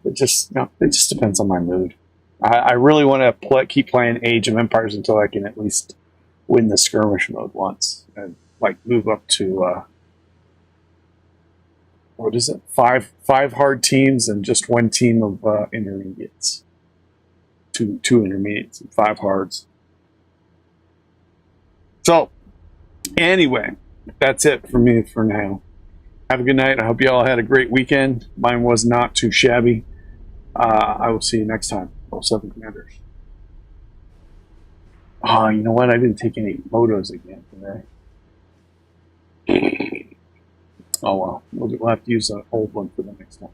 It just depends on my mood. I really want to keep playing Age of Empires until I can at least win the skirmish mode once and like move up to what is it? Five hard teams and just one team of intermediates. Two intermediates and 5 hards. So anyway, that's it for me for now. Have a good night. I hope you all had a great weekend. Mine was not too shabby. I will see you next time. 07 Commanders. Oh, you know what? I didn't take any photos again today. Oh well. We'll have to use an old one for the next time.